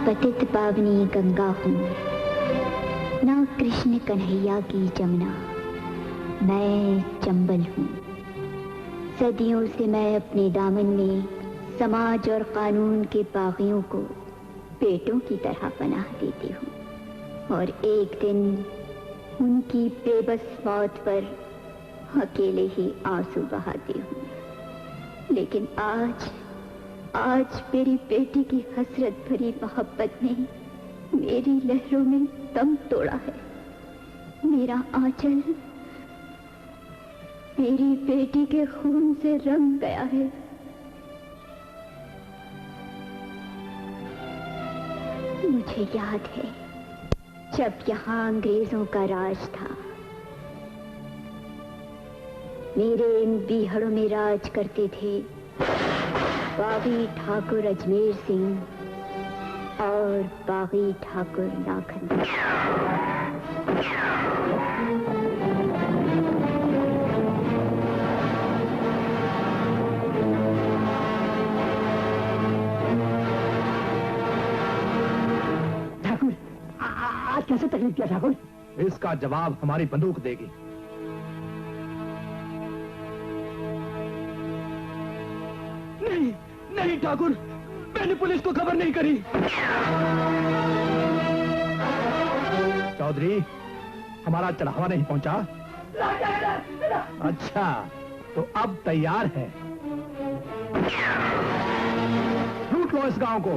पतित पावनी गंगा हूँ, ना कृष्ण कन्हैया की जमुना, मैं चंबल हूँ। सदियों से मैं अपने दामन में समाज और कानून के बागियों को बेटों की तरह पनाह देती हूँ, और एक दिन उनकी बेबस मौत पर अकेले ही आंसू बहाती हूँ। लेकिन आज मेरी बेटी की हसरत भरी मोहब्बत ने मेरी लहरों में दम तोड़ा है। मेरा आंचल मेरी बेटी के खून से रंग गया है। मुझे याद है जब यहाँ अंग्रेजों का राज था। मेरे इन बीहड़ों में राज करते थे बागी ठाकुर अजमेर सिंह और बागी ठाकुर लाखन। ठाकुर, आज कैसे तकलीफ किया ठाकुर? इसका जवाब हमारी बंदूक देगी। नहीं ठाकुर, मैंने पुलिस को खबर नहीं करी। चौधरी, हमारा चढ़ावा नहीं पहुंचा? अच्छा, तो अब तैयार है। लूट लो इस गांव को।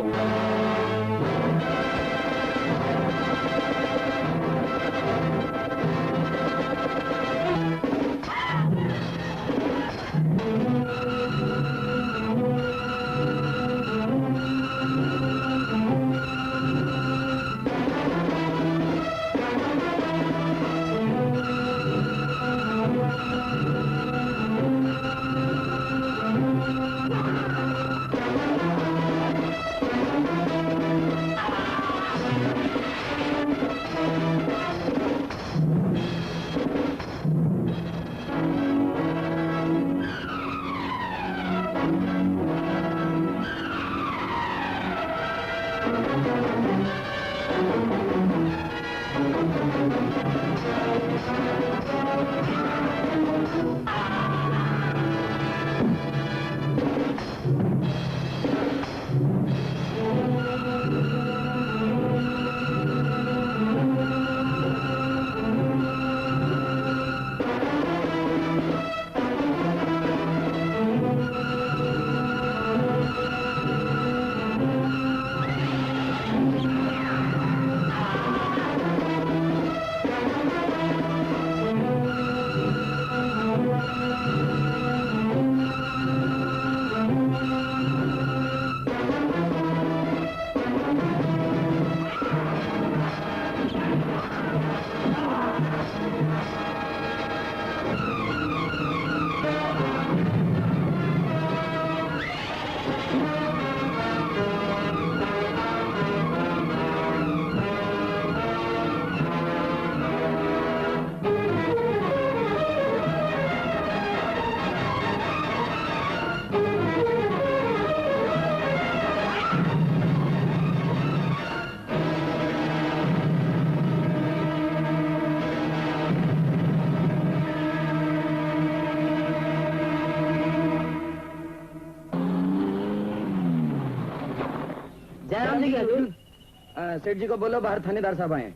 सेठ जी को बोलो बाहर थानेदार साहब आए।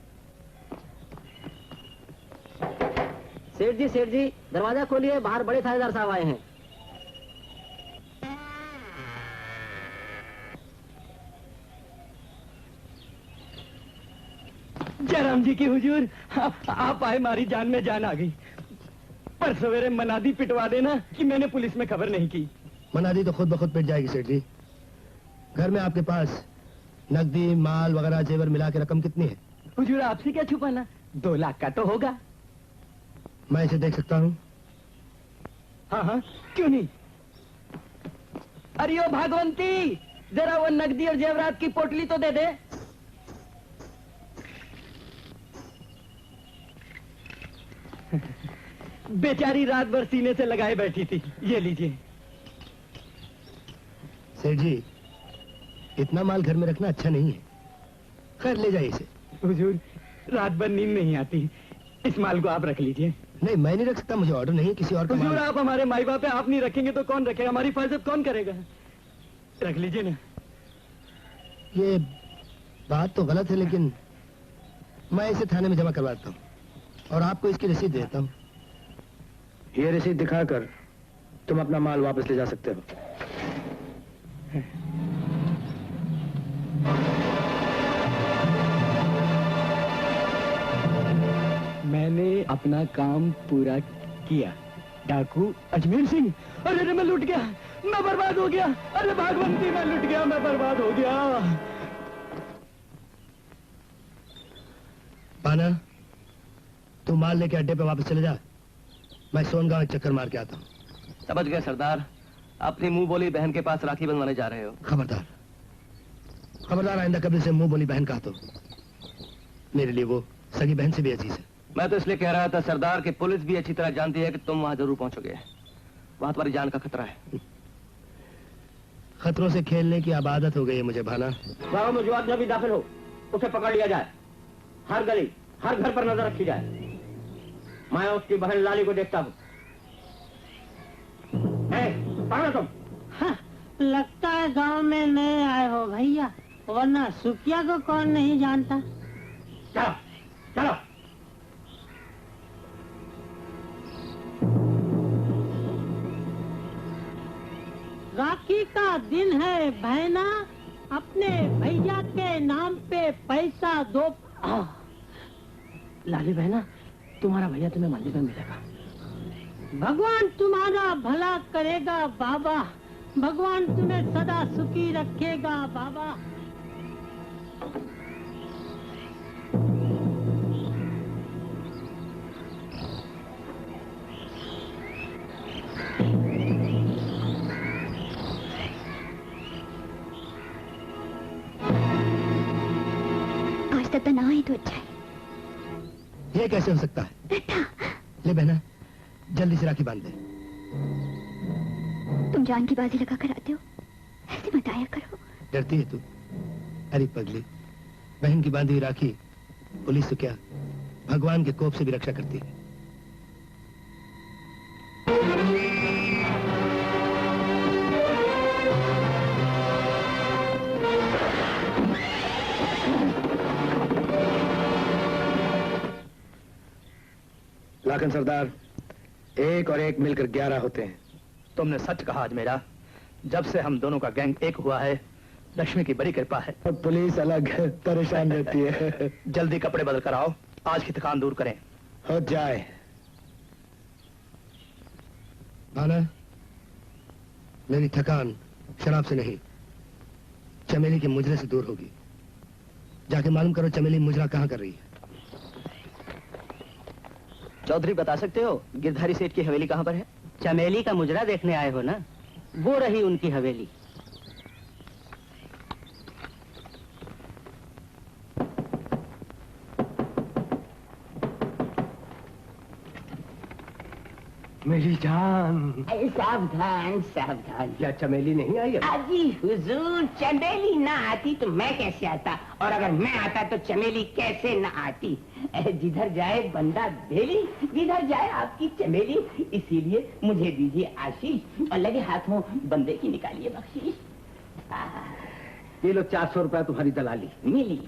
सेठ जी दरवाजा खोलिए, बाहर बड़े थानेदार साहब आए हैं। जयराम जी की हुजूर, आप आए, मारी जान में जान आ गई। पर सवेरे मनादी पिटवा देना कि मैंने पुलिस में खबर नहीं की। मनादी तो खुद ब खुद पिट जाएगी सेठ जी। घर में आपके पास नकदी माल वगैरह जेवर मिला के रकम कितनी है? हुजूर आपसे क्या छुपाना, 2 लाख का तो होगा। मैं इसे देख सकता हूँ? हाँ, क्यों नहीं। अरे ओ भागवंती, जरा वो नकदी और जेवरात की पोटली तो दे दे। बेचारी रात भर सीने से लगाए बैठी थी, ये लीजिए। सेठ जी, इतना माल घर में रखना अच्छा नहीं है। खैर ले जाइए इसे। हुजूर, रात भर नींद नहीं आती, इस माल को आप रख लीजिए। नहीं, मैं नहीं रख सकता, मुझे ऑर्डर नहीं, किसी और का हुजूर, माल। आप हमारे माई बाप है, आप नहीं रखेंगे तो कौन रखेगा? हमारी हिफाजत कौन करेगा? रख लीजिए ना। ये बात तो गलत है, लेकिन मैं इसे थाने में जमा करवाता हूँ और आपको इसकी रसीद देता हूँ। ये रसीद दिखाकर तुम अपना माल वापस ले जा सकते हो। मैंने अपना काम पूरा किया। डाकू अजमेर सिंह, अरे मैं लुट गया, मैं बर्बाद हो गया। अरे भागवंती, मैं लुट गया, मैं बर्बाद हो गया। पाना, तू माल लेके अड्डे पे वापस चले जा, मैं सोनगांव एक चक्कर मार के आता हूँ। समझ गए सरदार, अपनी मुंह बोली बहन के पास राखी बंधवाने जा रहे हो। खबरदार, खबरदार, आइंदा कभी से मुंह बोली बहन कहा तो मेरे लिए वो सगी बहन से भी अजीज है। मैं तो इसलिए कह रहा था सरदार कि पुलिस भी अच्छी तरह जानती है कि तुम वहां जरूर पहुंचोगे। वहां तुम्हारी जान का खतरा है। खतरों से खेलने की अब आदत हो गई है मुझे भाना। गाँव में जो आदमी भी दाखिल हो उसे पकड़ लिया जाए। हर गली, हर घर पर नजर रखी जाए। मैं उसकी बहन लाली को देखता हूँ। तुम हाँ, लगता है गांव में नए आए हो भैया, वरना सुखिया को कौन नहीं जानता। चलो चलो। राखी का दिन है बहना, अपने भैया के नाम पे पैसा दो। लाली बहना, तुम्हारा भैया तुम्हें मंदिर में मिलेगा। भगवान तुम्हारा भला करेगा बाबा, भगवान तुम्हें सदा सुखी रखेगा बाबा। आज तक तो ना ही तो अच्छा है। ये कैसे हो सकता है? ले बहना, जल्दी से राखी बांध दे। तुम जान की बाजी लगा कर आते हो, ऐसे मत आया करो। डरती है तू? अरे पगली, बहन की बांधी हुई राखी पुलिस तो क्या, भगवान के कोप से भी रक्षा करती है। लाखन सरदार, एक और एक मिलकर 11 होते हैं। तुमने सच कहा आज मेरा, जब से हम दोनों का गैंग एक हुआ है, लक्ष्मी की बड़ी कृपा है। और पुलिस अलग परेशान रहती है। जल्दी कपड़े बदल कर आओ, आज की थकान दूर करें। हो जाए। भाना, मेरी थकान शराब से नहीं, चमेली के मुजरे से दूर होगी। जाके मालूम करो चमेली मुजरा कहाँ कर रही है। चौधरी बता सकते हो गिरधारी सेठ की हवेली कहाँ पर है? चमेली का मुजरा देखने आए हो ना, वो रही उनकी हवेली। मेरी जान। सावधान सावधान। क्या चमेली नहीं आई? अजी हुजूर, चमेली ना आती तो मैं कैसे आता, और अगर मैं आता तो चमेली कैसे ना आती। जिधर जाए बंदा भेली, जिधर जाए आपकी चमेली। इसीलिए मुझे दीजिए आशीष और लगे हाथों बंदे की निकालिए बख्शीश। ये लो 400 रुपया तुम्हारी दलाली। मिली।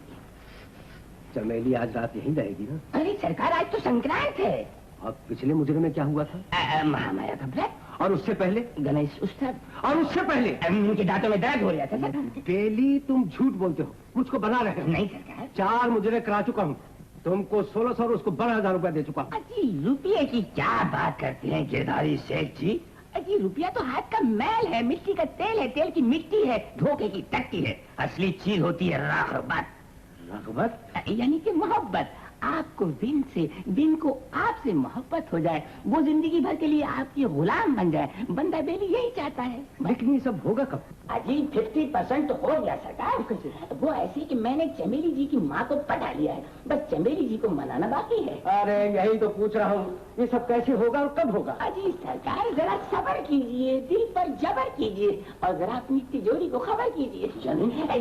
चमेली आज रात यहीं रहेगी ना? अरे सरकार, आज तो संक्रांत है। और पिछले मुजरे में क्या हुआ था? महामाया का व्रत। और उससे पहले? गणेश उत्सव। और उससे पहले? मुझे दांतों में दर्द हो रहा था सरकार। डेली तुम झूठ बोलते हो, मुझको बना रहे हो। नहीं सरकार। 4 मुजरे करा चुका हूँ, तुमको 1600 और उसको 12,000 रुपया दे चुका हूँ। अजी रुपये की क्या बात करते हैं गिरधारी सेठ जी? अजी रुपया तो हाथ का मैल है, मिट्टी का तेल है, तेल की मिट्टी है, धोखे की टट्टी है। असली चीज होती है रग़बत। रग़बत? यानी कि मोहब्बत। आपको बिन को आपसे मोहब्बत हो जाए, वो जिंदगी भर के लिए आपकी गुलाम बन जाए, बंदा बेली यही चाहता है। लेकिन ये सब होगा कब? अजी 50% तो हो गया सरकार। वो ऐसी कि मैंने चमेली जी की माँ को पटा लिया है, बस चमेली जी को मनाना बाकी है। अरे यही तो पूछ रहा हूँ, ये सब कैसे होगा और कब होगा? अजी सरकार जरा सब्र कीजिए, दिल पर जबर कीजिए और जरा अपनी तिजोरी को खबर कीजिए।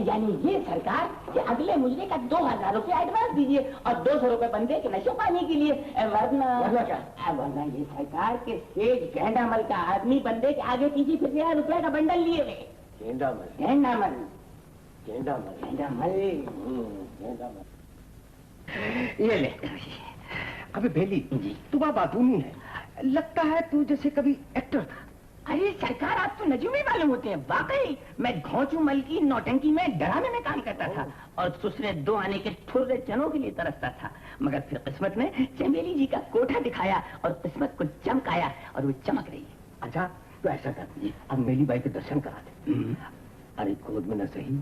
यानी ये सरकार कि अगले मुजरे का 2000 रुपया एडवांस दीजिए और 200 रुपए बंदे के नशे पानी के लिए, वरना क्या? वरना ये सरकार के सेठ गेंडामल का आदमी बंदे के आगे पीछे फिर 1000 रुपए का बंडल लिए हुए। गेंडामल ये ले। अबे बेली, तू बातूनी है, लगता है तू जैसे कभी एक्टर था। अरे सरकार आप तो नजूमी मालूम होते हैं। वाकई मैं घोंचू मल की नौटंकी में डरामे में काम करता था और दूसरे 2 आने के ठुर्रे चनों के लिए तरसता था, मगर फिर किस्मत ने चमेली जी का कोठा दिखाया और किस्मत को चमकाया और वो चमक रही है। अच्छा तो ऐसा कर, अब मेली बाई के दर्शन करा दे। अरे गोद में न सही,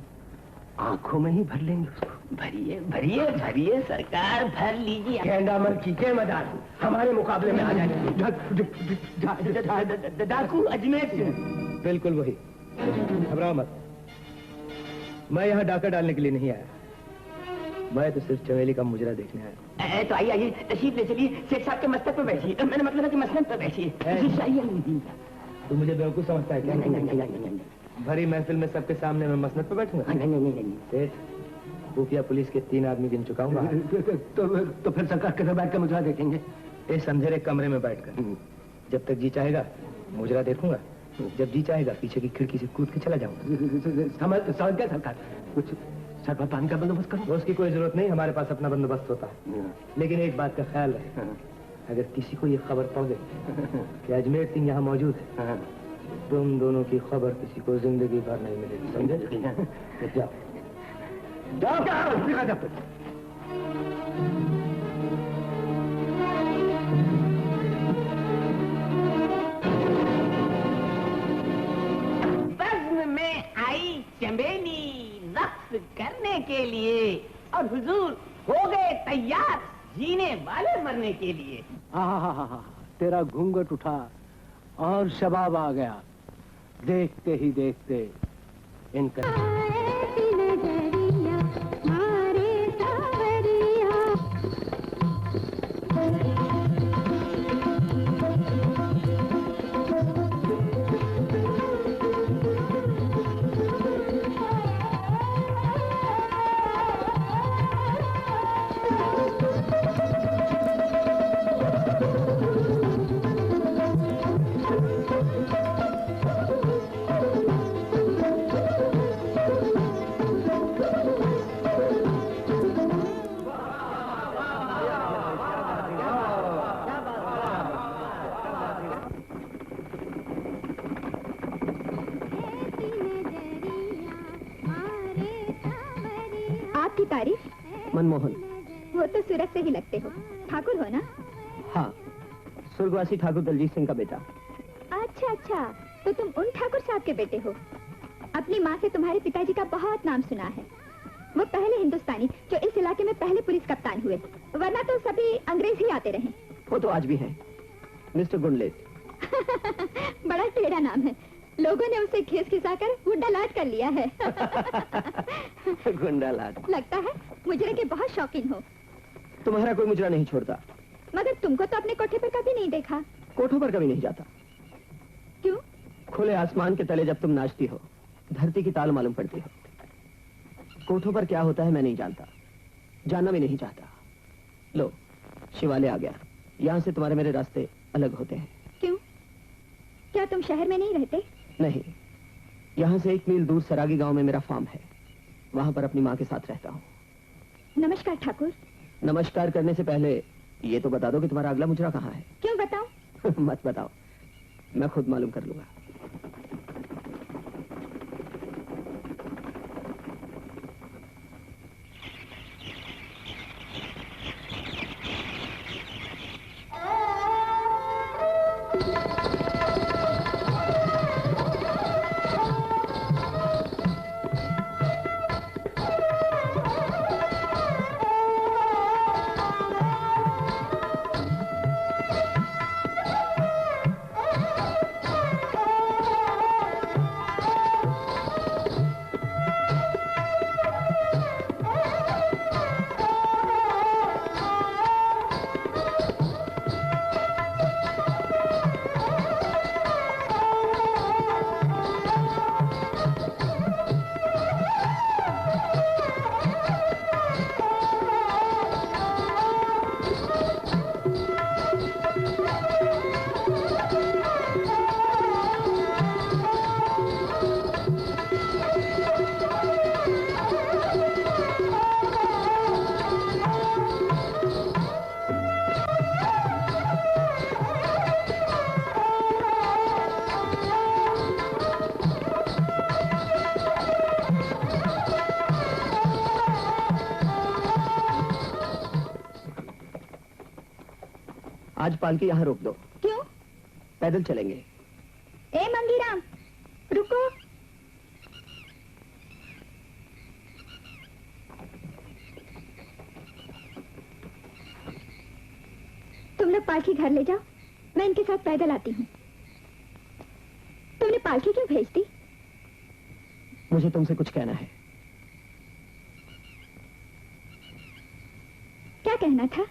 आंखों में ही भर लेंगे उसको। भरिए भरिए भरिए सरकार, भर लीजिए। गेंडामल की के मदार हमारे मुकाबले में आ जाएंगे। डाकू अजमेर सिंह। बिल्कुल वही, घबराओ मत। मैं यहाँ डाका डालने के लिए नहीं आया, मैं तो सिर्फ चमेली का मुजरा देखने आया। तो आइए आइए, तशरीफ ले चलिए, शेख साहब के मस्तक पे बैठिए। मैंने मतलब है कि मसनद पे बैठिए। तू मुझे बेवकूफ समझता है क्या? नहीं, भरी महफिल में सबके सामने मैं मसनद पे बैठूंगा? सेठ, खुफिया पुलिस के 3 आदमी गिन चुका हूँ। तो फिर सरकार कैसे बैठ कर मुजरा देखेंगे? इस अंधेरे कमरे में बैठकर जब तक जी चाहेगा मुजरा देखूंगा, जब जी चाहेगा पीछे की खिड़की से कूद के चला जाऊंगा। समझ गया सरकार, कुछ सरकार पानी का बंदोबस्त करो। उसकी कोई जरूरत नहीं, हमारे पास अपना बंदोबस्त होता है। लेकिन एक बात का ख्याल रहे, अगर किसी को ये खबर पहुंचे कि अजमेर सिंह यहाँ मौजूद है, तुम दोनों की खबर किसी को जिंदगी भर नहीं मिलेगी, समझे? जाओ जाओ। बज़्म में आई चमेली रक्स करने के लिए और हुजूर हो गए तैयार जीने वाले मरने के लिए। तेरा घूंघट उठा और शबाब आ गया, देखते ही देखते इनका मनमोहन, वो तो सूरत से ही लगते हो। ठाकुर हो ना? हाँ, स्वर्गवासी ठाकुर दलजीत सिंह का बेटा। अच्छा अच्छा, तो तुम उन ठाकुर साहब के बेटे हो। अपनी माँ से तुम्हारे पिताजी का बहुत नाम सुना है। वो पहले हिंदुस्तानी जो इस इलाके में पहले पुलिस कप्तान हुए, वरना तो सभी अंग्रेज ही आते रहे। वो तो आज भी हैं, मिस्टर गुंडलेट। बड़ा टेढ़ा नाम है, लोगों ने उसे खीस खिसाकर गुंडा लाट कर लिया है। गुंडा लाट। लगता है मुजरे के बहुत शौकीन हो। तुम्हारा कोई मुजरा नहीं छोड़ता। मगर तुमको तो अपने कोठे पर कभी नहीं देखा। कोठों पर कभी नहीं जाता। क्यों? खुले आसमान के तले जब तुम नाचती हो, धरती की ताल मालूम पड़ती हो। कोठों पर क्या होता है मैं नहीं जानता, जानना भी नहीं चाहता। लो, शिवालय आ गया। यहाँ से तुम्हारे मेरे रास्ते अलग होते हैं। क्यों? क्या तुम शहर में नहीं रहते? नहीं, यहाँ से 1 मील दूर सरागी गांव में मेरा फार्म है, वहां पर अपनी माँ के साथ रहता हूँ। नमस्कार ठाकुर। नमस्कार करने से पहले ये तो बता दो कि तुम्हारा अगला मुजरा कहाँ है। क्यों बताऊं? मत बताओ, मैं खुद मालूम कर लूंगा। आज पालकी यहाँ रोक दो। क्यों? पैदल चलेंगे। ए मंगीराम, रुको। तुम लोग पालकी घर ले जाओ, मैं इनके साथ पैदल आती हूँ। तुमने पालकी क्यों भेज दी? मुझे तुमसे कुछ कहना है। क्या कहना था?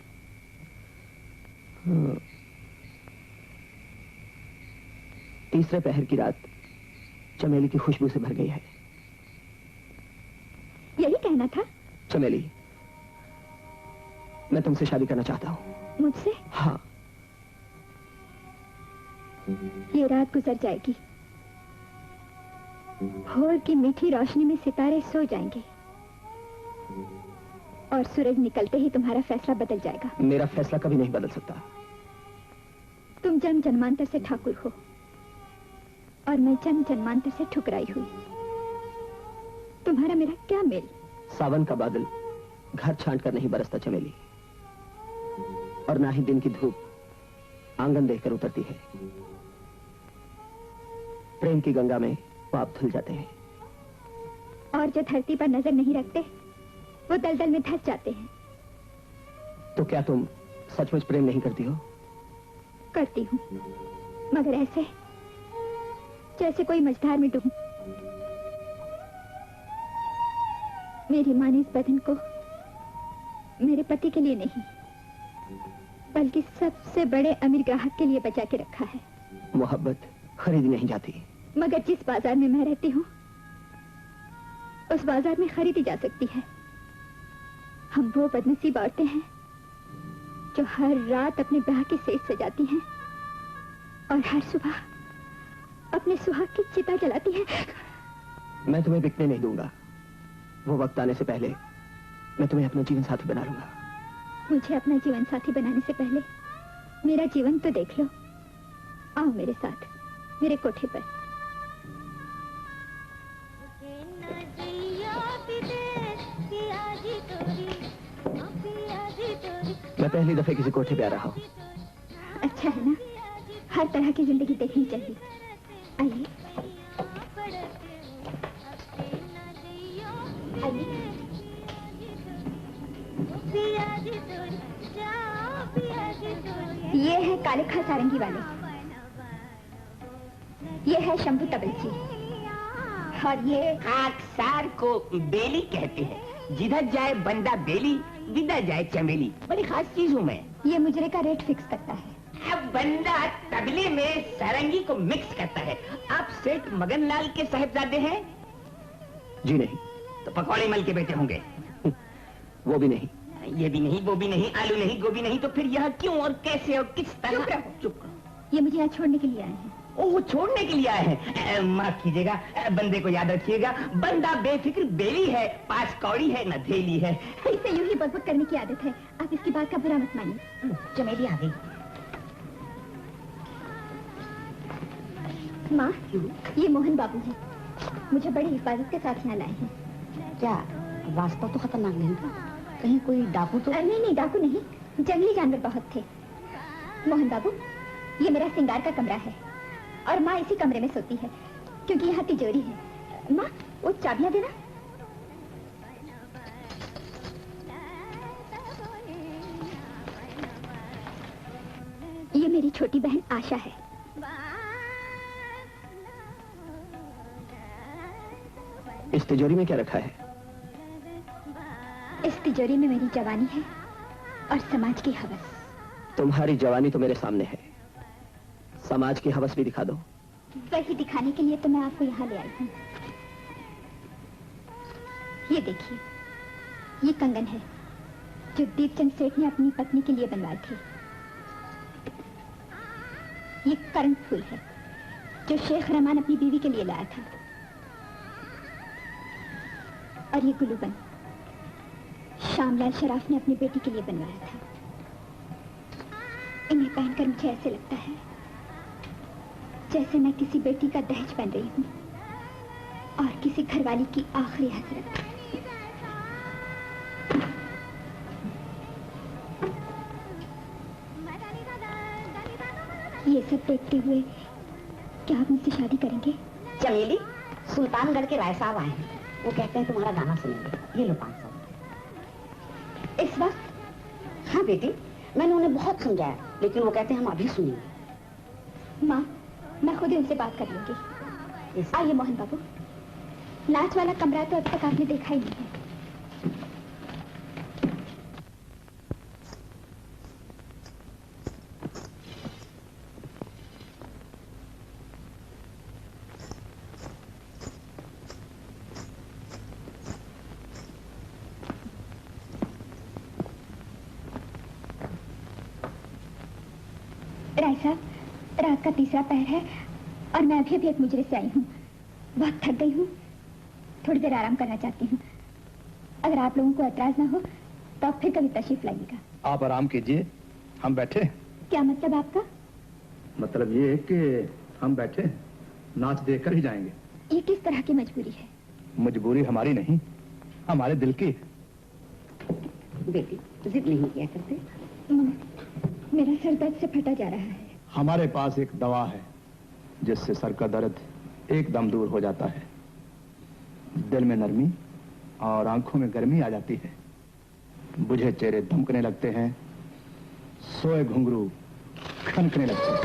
तीसरे पहर की रात चमेली की खुशबू से भर गई है। यही कहना था? चमेली, मैं तुमसे शादी करना चाहता हूँ। मुझसे? हाँ। ये रात गुजर जाएगी, भोर की मीठी रोशनी में सितारे सो जाएंगे और सूरज निकलते ही तुम्हारा फैसला बदल जाएगा। मेरा फैसला कभी नहीं बदल सकता। तुम जन्म जन्मांतर से ठाकुर हो और मैं जन्म जन्मांतर से ठुकराई हुई। तुम्हारा मेरा क्या मेल? सावन का बादल घर छांट कर नहीं बरसता चमेली, और ना ही दिन की धूप आंगन देखकर उतरती है। प्रेम की गंगा में पाप धुल जाते हैं, और जो धरती पर नजर नहीं रखते वो दलदल में धंस जाते हैं। तो क्या तुम सचमुच प्रेम नहीं करती हो? करती हूँ, मगर ऐसे जैसे कोई मझधार में डूब। मेरी माँ ने इस बदन को मेरे पति के लिए नहीं, बल्कि सबसे बड़े अमीर ग्राहक के लिए बचा के रखा है। मोहब्बत खरीदी नहीं जाती। मगर जिस बाजार में मैं रहती हूँ उस बाजार में खरीदी जा सकती है। हम वो बदनसीब औरतें हैं जो हर रात अपने ब्याह की सेज सजाती हैं और हर सुबह अपने सुहाग की चिता जलाती हैं। मैं तुम्हें बिकने नहीं दूंगा। वो वक्त आने से पहले मैं तुम्हें अपना जीवन साथी बना लूंगा। मुझे अपना जीवन साथी बनाने से पहले मेरा जीवन तो देख लो। आओ मेरे साथ मेरे कोठे पर। मैं पहली दफे किसी कोठे पे आ रहा हूँ। अच्छा है ना, हर तरह की जिंदगी देखनी चाहिए। आइए ये है काले खा सारंगी वाले, ये है शंभू तबलची, और ये खाकसार को बेली कहते हैं। जिधर जाए बंदा बेली, विदा जाए चमेली। बड़ी खास चीज हूँ मैं। ये मुजरे का रेट फिक्स करता है। अब बंदा तबले में सारंगी को मिक्स करता है। आप सेठ मगनलाल के साहिबजादे हैं? जी नहीं। तो पकौड़े मल के बेटे होंगे? वो भी नहीं। ये भी नहीं, वो भी नहीं, आलू नहीं, गोभी नहीं, तो फिर यह क्यों और कैसे और किस तरह? चुप रहो। चुप रहो। ये मुझे यहाँ छोड़ने के लिए आए हैं। ओह, छोड़ने के लिए आए हैं। माफ कीजिएगा, बंदे को याद रखिएगा, बंदा बेफिक्र बेली है, पास कौड़ी है न धेली है। इसे यूं ही बकबक करने की आदत है, आप इसकी बात का बुरा मत मानिए। चमेली आ गई। माँ, ये मोहन बाबू है, मुझे बड़ी हिफाजत के साथ यहाँ लाए हैं। क्या रास्ता तो खतरनाक नहीं था? कहीं कोई डाकू तो? नहीं, डाकू नहीं, जंगली जानवर बहुत थे। मोहन बाबू, ये मेरा सिंगार का कमरा है और माँ इसी कमरे में सोती है क्योंकि यहाँ तिजोरी है। माँ, वो चाबियां देना। ये मेरी छोटी बहन आशा है। इस तिजोरी में क्या रखा है? इस तिजोरी में मेरी जवानी है और समाज की हवस। तुम्हारी जवानी तो मेरे सामने है, समाज की हवस भी दिखा दो। वही दिखाने के लिए तो मैं आपको यहाँ ले आई हूँ। ये देखिए, ये कंगन है जो दीपचंद सेठ ने अपनी पत्नी के लिए बनवाए थे। ये कर्ण फूल है जो शेख रहमान अपनी बीवी के लिए लाया था। और ये गुलूबन श्यामलाल शराफ ने अपनी बेटी के लिए बनवाया था। इन्हें पहनकर मुझे ऐसे लगता है जैसे मैं किसी बेटी का दहेज बन रही हूँ और किसी घरवाली की आखिरी हसरत। ये सब देखते हुए क्या आप मुझसे शादी करेंगे? चमेली, सुल्तानगढ़ के राय साहब आए हैं। वो कहते हैं तुम्हारा गाना सुनेंगे। ये लो 500। इस वक्त? हाँ बेटी, मैंने उन्हें बहुत समझाया, लेकिन वो कहते हैं हम अभी सुनेंगे। माँ, मैं खुद ही उनसे बात कर लूंगी। आइए मोहन बाबू, नाच वाला कमरा तो अब तक आपने देखा ही नहीं है। राय साहब, रात का तीसरा पहर है और मैं अभी एक मुजरे से आई हूँ। बहुत थक गई हूँ, थोड़ी देर आराम करना चाहती हूँ। अगर आप लोगों को ऐतराज ना हो तो आप फिर कभी तशरीफ लाइएगा। आप आराम कीजिए, हम बैठे। क्या मतलब आपका? मतलब ये है कि हम बैठे नाच देखकर ही जाएंगे। ये किस तरह की मजबूरी है? मजबूरी हमारी नहीं, हमारे दिल की। बेटी, जिद नहीं किया करते। मेरा सर दर्द से फटा जा रहा है। हमारे पास एक दवा है जिससे सर का दर्द एकदम दूर हो जाता है। दिल में नरमी और आंखों में गर्मी आ जाती है। बुझे चेहरे धमकने लगते हैं, सोए घुंघरू खनकने लगते हैं।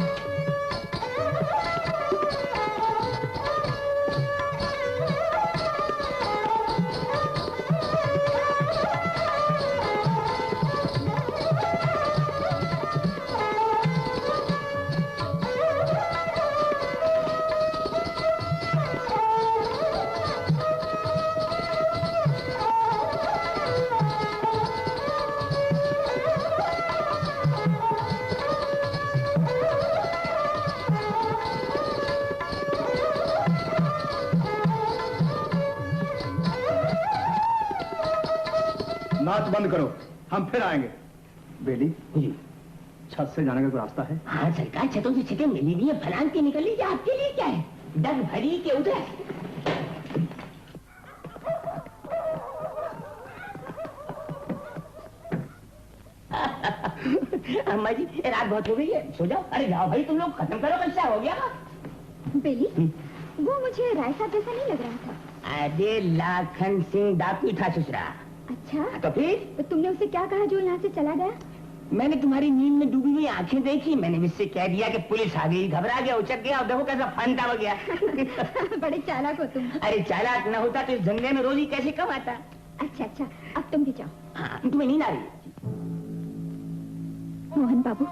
नाच बंद करो, हम फिर आएंगे। बेली जी, छत से जाने का कोई रास्ता है? हाँ सरकार, छतों से छतें मिली नहीं है, फलान के निकल लीजिए। आपके लिए क्या है, डग भरी के उधर। अम्मा जी, रात बहुत हो गई है, सो जाओ। अरे जाओ भाई, तुम लोग खत्म करो, बच्चा हो गया। बेली, वो मुझे राय साहब जैसा नहीं लग रहा था। अरे लाखन सिंह डाकू था ससुरा। अच्छा, तो फिर? तो तुमने उसे क्या कहा जो यहाँ से चला गया? मैंने तुम्हारी नींद में डूबी हुई आंखें देखी, मैंने मुझसे कह दिया कि पुलिस आ गई, घबरा गया, उचक गया, और देखो कैसा फंदा हो गया। बड़े चालाक हो तुम। अरे चालाक न होता तो इस धंधे में रोजी कैसे कमाता। अच्छा अच्छा, अब तुम भी जाओ। हाँ, तुम्हें नींद आ रही? मोहन बाबू,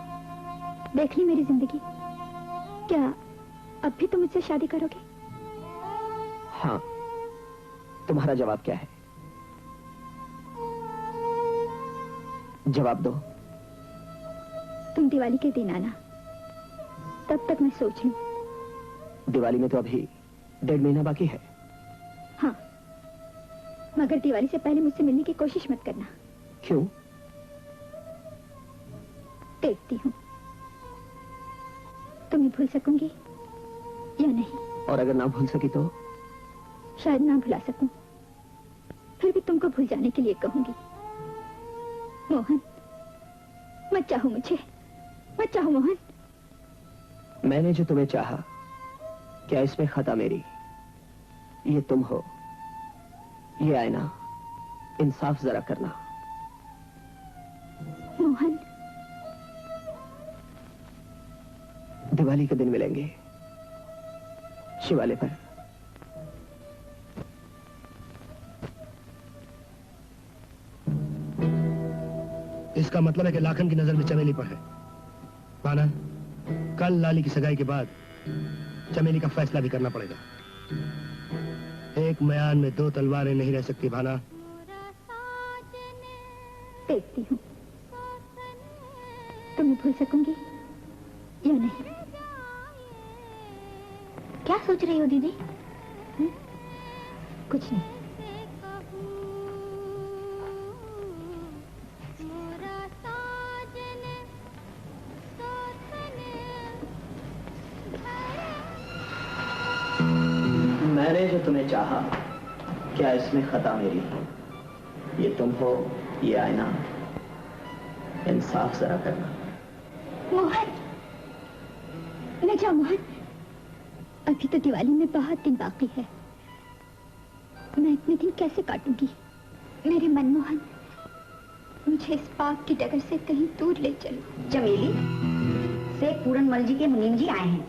देख ली मेरी जिंदगी। क्या अब भी तुम मुझसे शादी करोगे? हाँ, तुम्हारा जवाब क्या है? जवाब दो। तुम दिवाली के दिन आना, तब तक मैं सोच लूं। दिवाली में तो अभी 1.5 महीना बाकी है। हाँ, मगर दिवाली से पहले मुझसे मिलने की कोशिश मत करना। क्यों? देखती हूँ तुम्हें भूल सकूंगी या नहीं। और अगर ना भूल सकी तो? शायद ना भुला सकूं, फिर भी तुमको भूल जाने के लिए कहूंगी। मोहन, मत चाहो मुझे, मत चाहो मोहन। मैंने जो तुम्हें चाहा, क्या इसमें खता मेरी? ये तुम हो, ये आईना, इंसाफ जरा करना। मोहन, दिवाली के दिन मिलेंगे शिवालय पर। इसका मतलब है कि लाखन की नजर में चमेली पर है। भाना, कल लाली की सगाई के बाद चमेली का फैसला भी करना पड़ेगा। एक म्यान में 2 तलवारें नहीं रह सकती भाना। देखती हूँ तुम्हें भूल सकूंगी या नहीं। क्या सोच रही हो दीदी? कुछ नहीं। मैंने जो तुम्हें चाहा, क्या इसमें खता मेरी? ये तुम हो, ये आईना, इंसाफ जरा करना। मोहन, न जाओ मोहन, अभी तो दिवाली में बहुत दिन बाकी है। मैं इतने दिन कैसे काटूंगी? मेरे मनमोहन, मुझे इस पाप की डगर से कहीं दूर ले चलो। चमेली, सेठ पूरनमल जी के मुनीम जी आए हैं।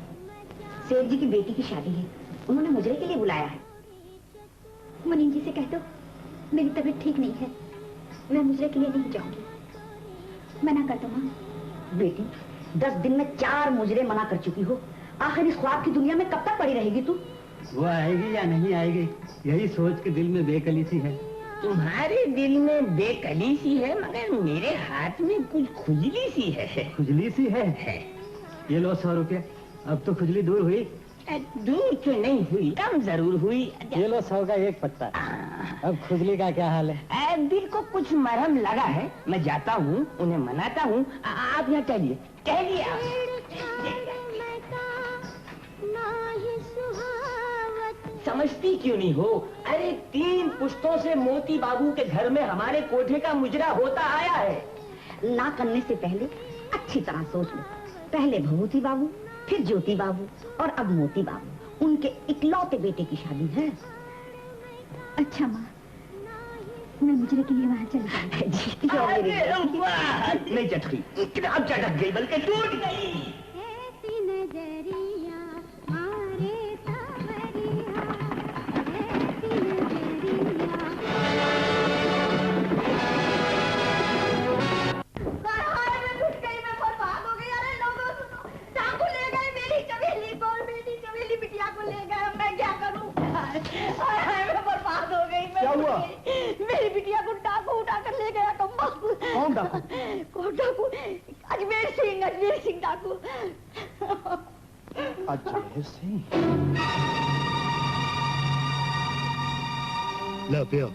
सेठ जी की बेटी की शादी है, उन्होंने मुजरे के लिए बुलाया है। मुनीम जी से कह दो मेरी तबीयत ठीक नहीं है, मैं मुजरे के लिए नहीं जाऊंगी। मना कर दो मां। बेटी, 10 दिन में 4 मुजरे मना कर चुकी हो। आखिर इस ख्वाब की दुनिया में कब तक पड़ी रहेगी तू? वो आएगी या नहीं आएगी, यही सोच के दिल में बेकली सी है। तुम्हारे दिल में बेकली सी है, मगर मेरे हाथ में कुछ खुजली सी है। खुजली सी है? ये लो 100 रुपये। अब तो खुजली दूर हुई? दूर तो नहीं हुई, कम जरूर हुई। ये लो 100 का एक पत्ता। अब खुजली का क्या हाल है? दिल को कुछ मरहम लगा है, मैं जाता हूँ, उन्हें मनाता हूँ। आप यहाँ टहलिए आप। समझती क्यों नहीं हो? अरे 3 पुश्तों से मोती बाबू के घर में हमारे कोठे का मुजरा होता आया है। ना करने से पहले अच्छी तरह सोच लो। पहले भभूति बाबू, फिर ज्योति बाबू और अब मोती बाबू। उनके इकलौते बेटे की शादी है। अच्छा माँ, मैं मुजरे के लिए वहाँ चली जाऊंगी। नहीं चटकी, अब चटक गई बल्कि टूट गई। क्या हुआ? मेरी बिटिया को डाकू उठा कर ले गया। कौन डाकू? कौन डाकू? अजमेर सिंह डाकू। अजमेर सिंह? लो पियो।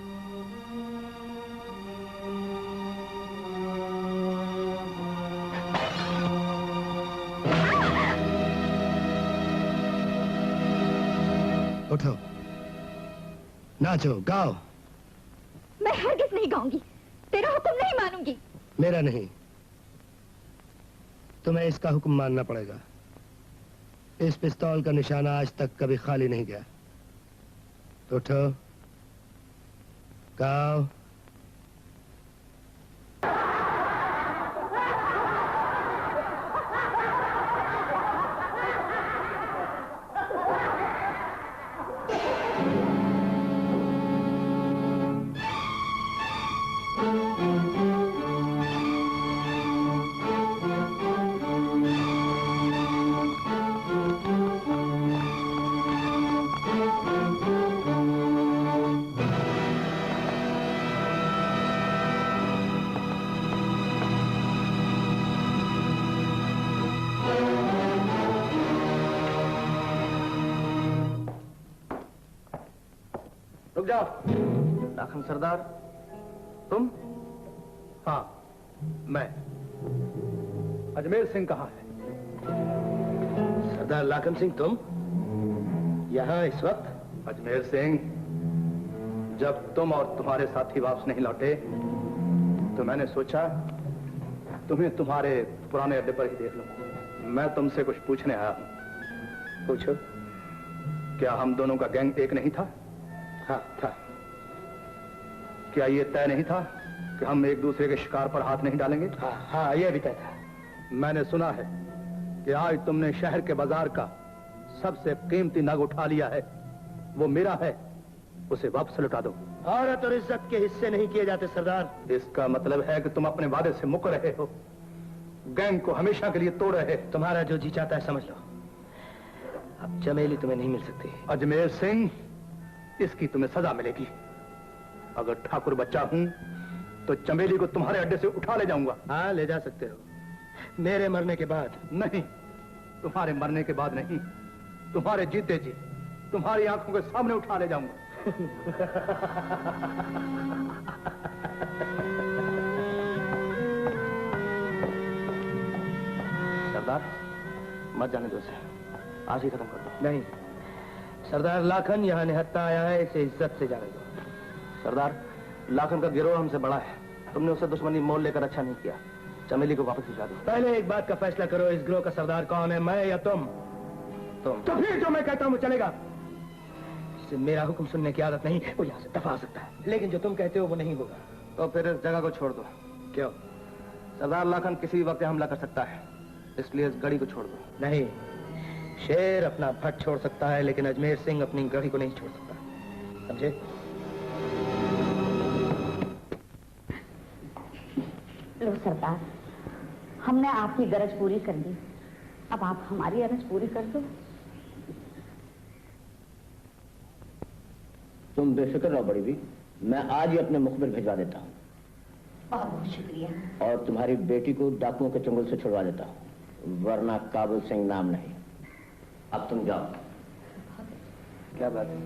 उठो, नाचो, गाओ। मैं हरगिज़ नहीं गाऊंगी, तेरा हुक्म नहीं मानूंगी। मेरा नहीं, तुम्हें इसका हुक्म मानना पड़ेगा। इस पिस्तौल का निशाना आज तक कभी खाली नहीं गया। उठो, गाओ। रुक जाओ। लाखन सरदार, तुम? हाँ, मैं। अजमेर सिंह कहाँ है? सरदार लाखन सिंह, तुम यहाँ इस वक्त? अजमेर सिंह, जब तुम और तुम्हारे साथी वापस नहीं लौटे तो मैंने सोचा तुम्हें तुम्हारे पुराने अड्डे पर ही देख लूं। मैं तुमसे कुछ पूछने आया हूं। पूछो। क्या हम दोनों का गैंग एक नहीं था? हाँ था। क्या ये तय नहीं था कि हम एक दूसरे के शिकार पर हाथ नहीं डालेंगे? हाँ, ये भी तय था। मैंने सुना है कि आज तुमने शहर के बाजार का सबसे कीमती नग उठा लिया है। वो मेरा है, उसे वापस लौटा दो। औरत और इज्जत के हिस्से नहीं किए जाते सरदार। इसका मतलब है कि तुम अपने वादे से मुकर रहे हो, गैंग को हमेशा के लिए तोड़ रहे। तुम्हारा जो जी चाहता है समझ लो। अब चमेली तुम्हें नहीं मिल सकती। अजमेर सिंह, इसकी तुम्हें सजा मिलेगी। अगर ठाकुर बच्चा हूं तो चमेली को तुम्हारे अड्डे से उठा ले जाऊंगा। हाँ, ले जा सकते हो, मेरे मरने के बाद। नहीं, तुम्हारे मरने के बाद नहीं, तुम्हारे जीते जी तुम्हारी आंखों के सामने उठा ले जाऊंगा। सरदार, मत जाने दो उसे, आज ही खत्म कर दो। नहीं सरदार, लाखन यहाँ निहत्था आया है, इसे इज्जत से जाने दो। सरदार, लाखन का गिरोह हमसे बड़ा है, तुमने उसे दुश्मनी मोल लेकर अच्छा नहीं किया। चमेली को वापस भिजा दो। पहले एक बात का फैसला करो, इस गिरोह का सरदार कौन है, मैं या तुम? तो फिर जो मैं कहता हूँ वो चलेगा। जिसे मेरा हुक्म सुनने की आदत नहीं, वो यहाँ से दफा हो सकता है, लेकिन जो तुम कहते हो वो नहीं होगा। तो फिर इस जगह को छोड़ दो। क्यों? सरदार लाखन किसी भी वक्त हमला कर सकता है, इसलिए इस गढ़ी को छोड़ दो। नहीं, शेर अपना भट्ट छोड़ सकता है, लेकिन अजमेर सिंह अपनी गढ़ी को नहीं छोड़ सकता, समझे? लो सरदार, हमने आपकी गरज पूरी कर दी, अब आप हमारी गरज पूरी कर दो। तुम बेफिक्र रहो बड़ी भी, मैं आज ही अपने मुखबिर भिजवा देता हूँ। बहुत बहुत शुक्रिया। और तुम्हारी बेटी को डाकुओं के चंगुल से छुड़वा देता हूँ, वरना काबुल सिंह नाम नहीं। अब तुम जाओ। क्या बात है,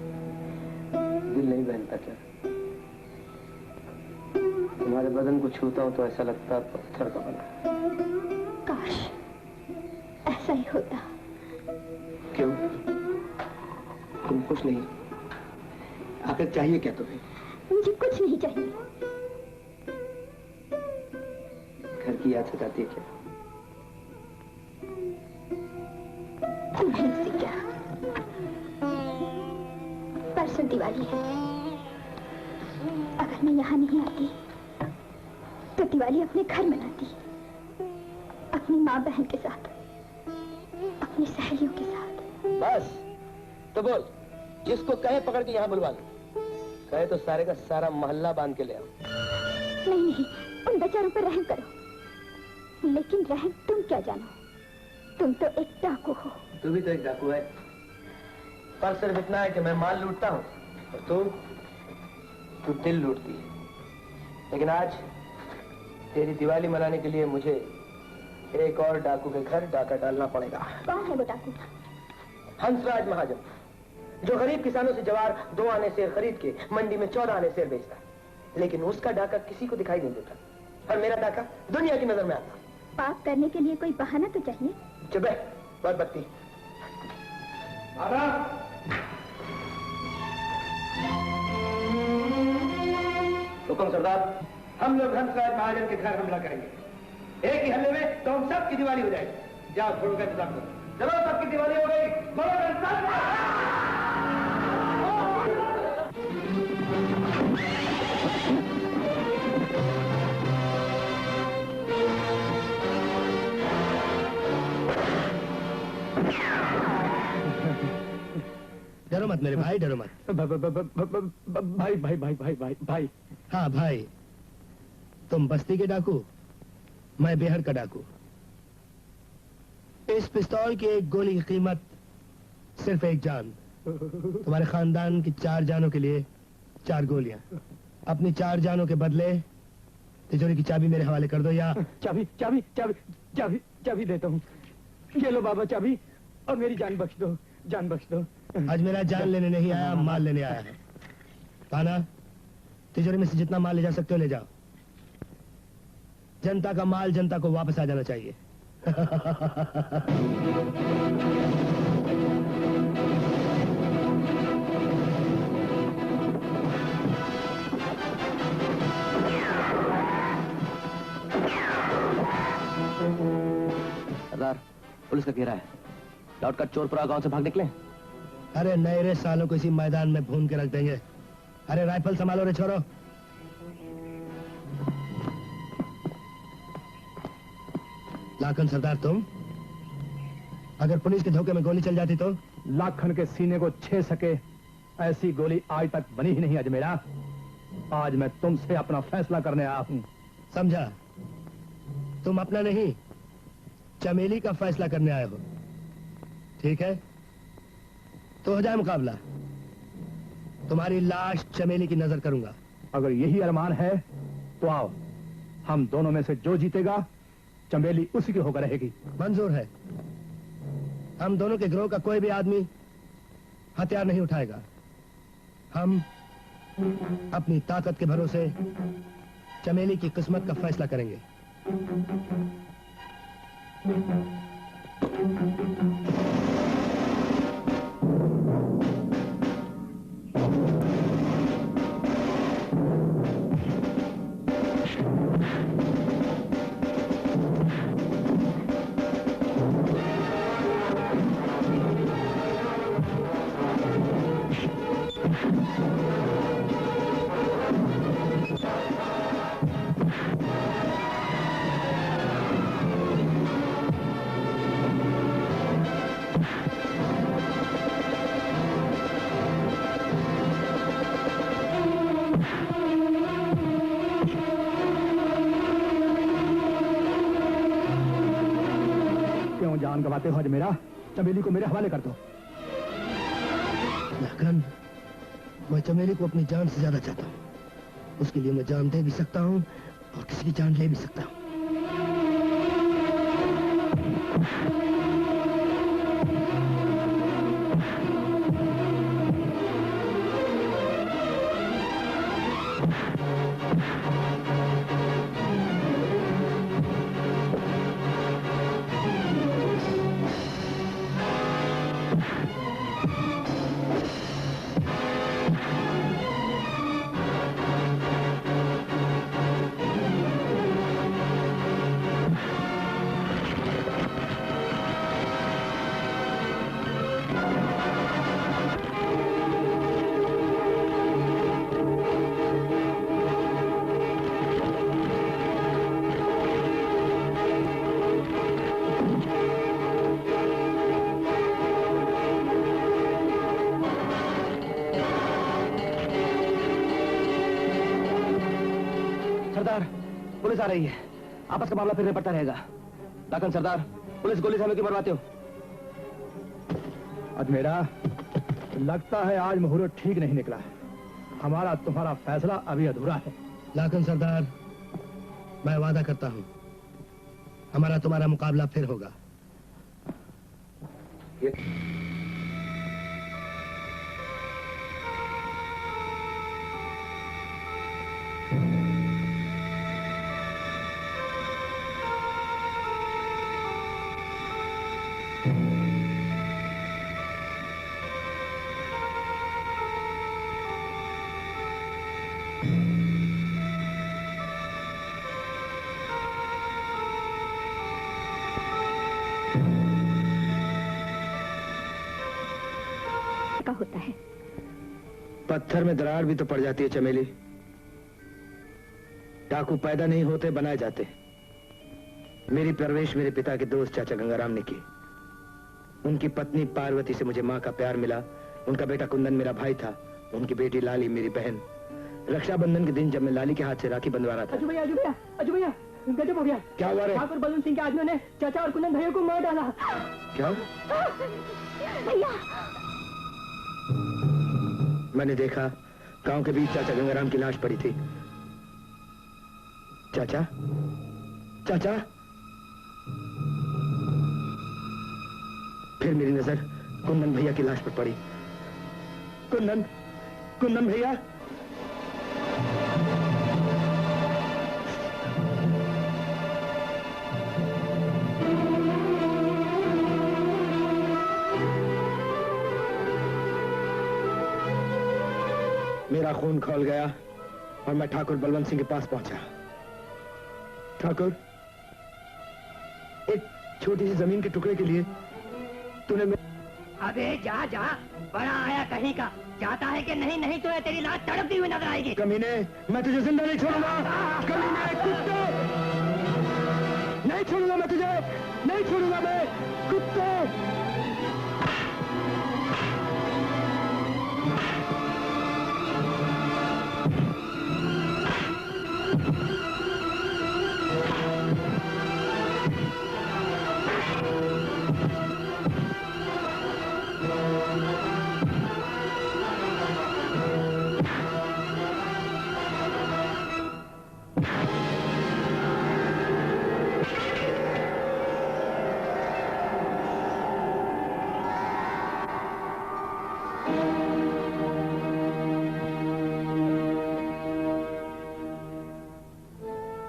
दिल नहीं बहनता क्या? तुम्हारे बदन को छूता हूं तो ऐसा लगता है पत्थर का बना। काश ऐसा ही होता। क्यों? तुम कुछ नहीं, आखिर चाहिए क्या तुम्हें? मुझे कुछ नहीं चाहिए। घर की याद सताती है क्या? तुम्हें से क्या? परसों दिवाली है, अगर मैं यहाँ नहीं आती तो दिवाली अपने घर मनाती, अपनी माँ बहन के साथ, अपनी सहेलियों के साथ। बस तो बोल, जिसको कहे पकड़ के यहाँ बुलवा लो, कहे तो सारे का सारा मोहल्ला बांध के ले आओ। नहीं नहीं, उन बेचारों पर रहम करो, लेकिन रहम तुम क्या जानो, तुम तो एक डाकू हो। तू भी तो एक डाकू है, पर सिर्फ इतना है कि मैं माल लूटता हूँ और तू दिल लूटती है। लेकिन आज तेरी दिवाली मनाने के लिए मुझे एक और डाकू के घर डाका डालना पड़ेगा। कौन है वो डाकू? हंसराज महाजन, जो गरीब किसानों से जवार 2 आने सेर खरीद के मंडी में 14 आने सेर बेचता, लेकिन उसका डाका किसी को दिखाई नहीं देता और मेरा डाका दुनिया की नजर में आता। पाप करने के लिए कोई बहाना तो चाहिए। चुप है, बहुत बत्ती। हुकुम सरदार, हम लोग हंसराज महाजन के घर हमला करेंगे। एक ही हमले में तो हम सबकी दिवाली हो जाएगी। जाओ, घोड़ों का इंतजाम करो। चलो, सबकी दिवाली हो गई। घोड़ों का इंतजाम। डरो मत मेरे भाई, डरो मत। भाई भाई भाई भाई भाई भाई। हाँ भाई, तुम बस्ती के डाकू, मैं बेहर का डाकू। इस पिस्तौल की एक गोली की कीमत सिर्फ 1 जान। तुम्हारे खानदान की 4 जानों के लिए 4 गोलियां। अपनी 4 जानों के बदले तिजोरी की चाबी मेरे हवाले कर दो, या चाबी चाबी चाबी चाबी चाबी देता हूँ। ये लो बाबा चाबी, और मेरी जान बख्श दो, जान बख्श दो। आज मेरा जान लेने नहीं आया, माल लेने आया है। पाना, तिजोरी में से जितना माल ले जा सकते हो ले जाओ। जनता का माल जनता को वापस आ जाना चाहिए। सरदार, पुलिस का घेरा है, लौट कर चोरपुरा गांव से भाग निकले। अरे नए रे सालों को इसी मैदान में भून के रख देंगे। अरे राइफल संभालो रे छोरो। लाखन सरदार, तुम अगर पुलिस के धोखे में गोली चल जाती तो? लाखन के सीने को छे सके ऐसी गोली आज तक बनी ही नहीं अजमेरा। आज मैं तुमसे अपना फैसला करने आया हूं। समझा? तुम अपना नहीं, चमेली का फैसला करने आए हो। ठीक है, तो हो जाए मुकाबला। तुम्हारी लाश चमेली की नजर करूंगा। अगर यही अरमान है तो आओ, हम दोनों में से जो जीतेगा चमेली उसी की होकर रहेगी। मंजूर है। हम दोनों के गिरोह का कोई भी आदमी हथियार नहीं उठाएगा। हम अपनी ताकत के भरोसे चमेली की किस्मत का फैसला करेंगे। क्यों जान गवाते हो अजमेरा? चमेली को मेरे हवाले कर दो। लाखन, मैं चमेली को अपनी जान से ज्यादा चाहता हूँ। उसके लिए मैं जान दे भी सकता हूँ और किसी की जान ले भी सकता हूँ। पुलिस आ रही है। आपस का मामला फिर निपटता रहेगा। लाखन सरदार, पुलिस गोली से हमें क्यों मरवाते हो? अजमेरा, लगता है आज मुहूर्त ठीक नहीं निकला है। हमारा तुम्हारा फैसला अभी अधूरा है। लाखन सरदार, मैं वादा करता हूं हमारा तुम्हारा मुकाबला फिर होगा। होता है। पत्थर में दरार भी तो पड़ जाती है चमेली। डाकू पैदा नहीं होते, बनाए जाते। मेरी परवरिश मेरे पिता के दोस्त चाचा गंगाराम ने की। उनकी पत्नी पार्वती से मुझे माँ का प्यार मिला। उनका बेटा कुंदन मेरा भाई था। उनकी बेटी लाली मेरी बहन। रक्षाबंधन के दिन जब मैं लाली के हाथ से राखी बंधवा रहा था। अजू भैया, गजब हो गया। क्या हुआ रे? ठाकुर बलवंत सिंह के आदमियों ने चाचा और कुंदन भैया को मार डाला। क्या? भैया, मैंने देखा गांव के बीच चाचा गंगाराम की लाश पड़ी थी। चाचा, चाचा। फिर मेरी नजर कुंदन भैया की लाश पर पड़ी। कुंदन, कुंदन भैया। मेरा खून खौल गया और मैं ठाकुर बलवंत सिंह के पास पहुंचा। ठाकुर, एक छोटी सी जमीन के टुकड़े के लिए तूने अबे जा जा, बड़ा आया कहीं का। जाता है कि नहीं? नहीं तो तेरी लाश तड़पती हुई नजर आएगी। कमीने, मैं तुझे जिंदा नहीं छोड़ूंगा। कमीने, कुत्ते, नहीं छोड़ूंगा मैं तुझे, नहीं छोड़ूंगा मैं, कुत्ते।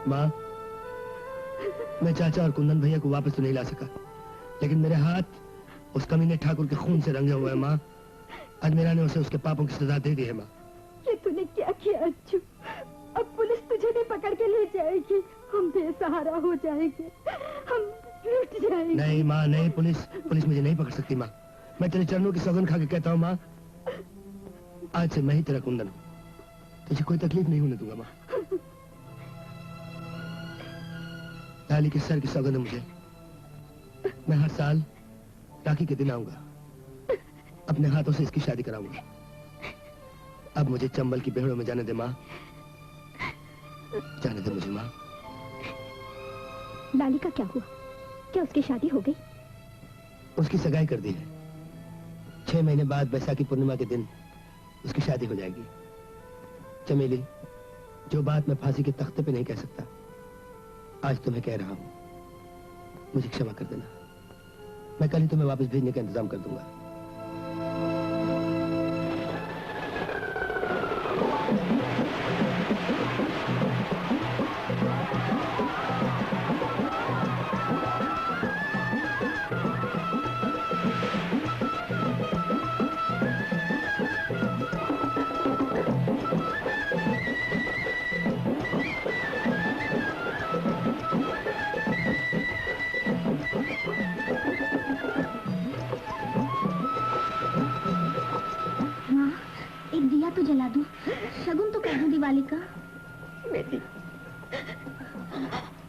माँ, मैं चाचा और कुंदन भैया को वापस तो नहीं ला सका, लेकिन मेरे हाथ उस कमीने ठाकुर के खून से रंगे हुए हैं माँ। अजमेरा ने उसे उसके पापों की सजा दे दी है माँ। ये तूने क्या किया अच्छू? अब पुलिस तुझे भी पकड़ के ले जाएगी। हम बेसहारा हो जाएंगे, हम लुट जाएंगे। नहीं माँ, नहीं। पुलिस मुझे नहीं पकड़ सकती माँ। मैं तेरे चरणों की सौगंध खा के कहता हूँ माँ, आज से मैं ही तेरा कुंदन हूँ। तुझे कोई तकलीफ नहीं होने दूंगा माँ। लाली के सर की सौगंध है मुझे। मैं हर साल राखी के दिन आऊंगा, अपने हाथों से इसकी शादी कराऊंगा। अब मुझे चंबल की बेहड़ों में जाने दे माँ, जाने दे मुझे माँ। लाली का क्या हुआ? क्या उसकी शादी हो गई? उसकी सगाई कर दी है। 6 महीने बाद बैसाखी पूर्णिमा के दिन उसकी शादी हो जाएगी। चमेली, जो बात मैं फांसी के तख्ते पे नहीं कह सकता, आज तुम्हें कह रहा हूं। मुझे क्षमा कर देना। मैं कल ही तुम्हें वापस भेजने का इंतजाम कर दूंगा। जला दूं, शगुन तो कर दूं दिवाली का। बेटी,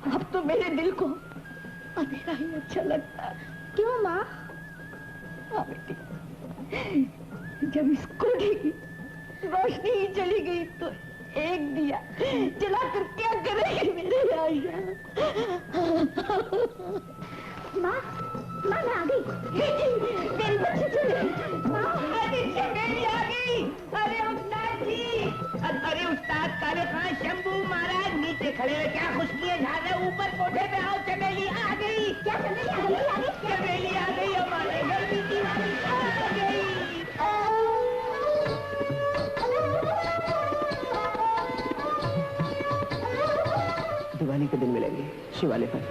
अब तो मेरे दिल को अंधेरा ही अच्छा लगता है। क्यों माँ? हाँ बेटी, जब इस कोठी की रोशनी ही चली गई तो एक दिया जलाकर क्या करेगी मेरे आया? माँ, माँ मैं आ गई। मेरी बच्ची चले। माँ, चमेली आ गई। अरे उस्ताद जी, अरे उस्ताद काले खान शंभू महाराज नीचे खड़े हैं, क्या खुशबुएं झाड़ रहे, ऊपर कोठे पे आओ। चमेली आ गई। क्या चमेली आ गई? चमेली आ गई, हमारे घर की दिवाली आ गई। दिवाली के दिन मिलेंगे शिवालय पर।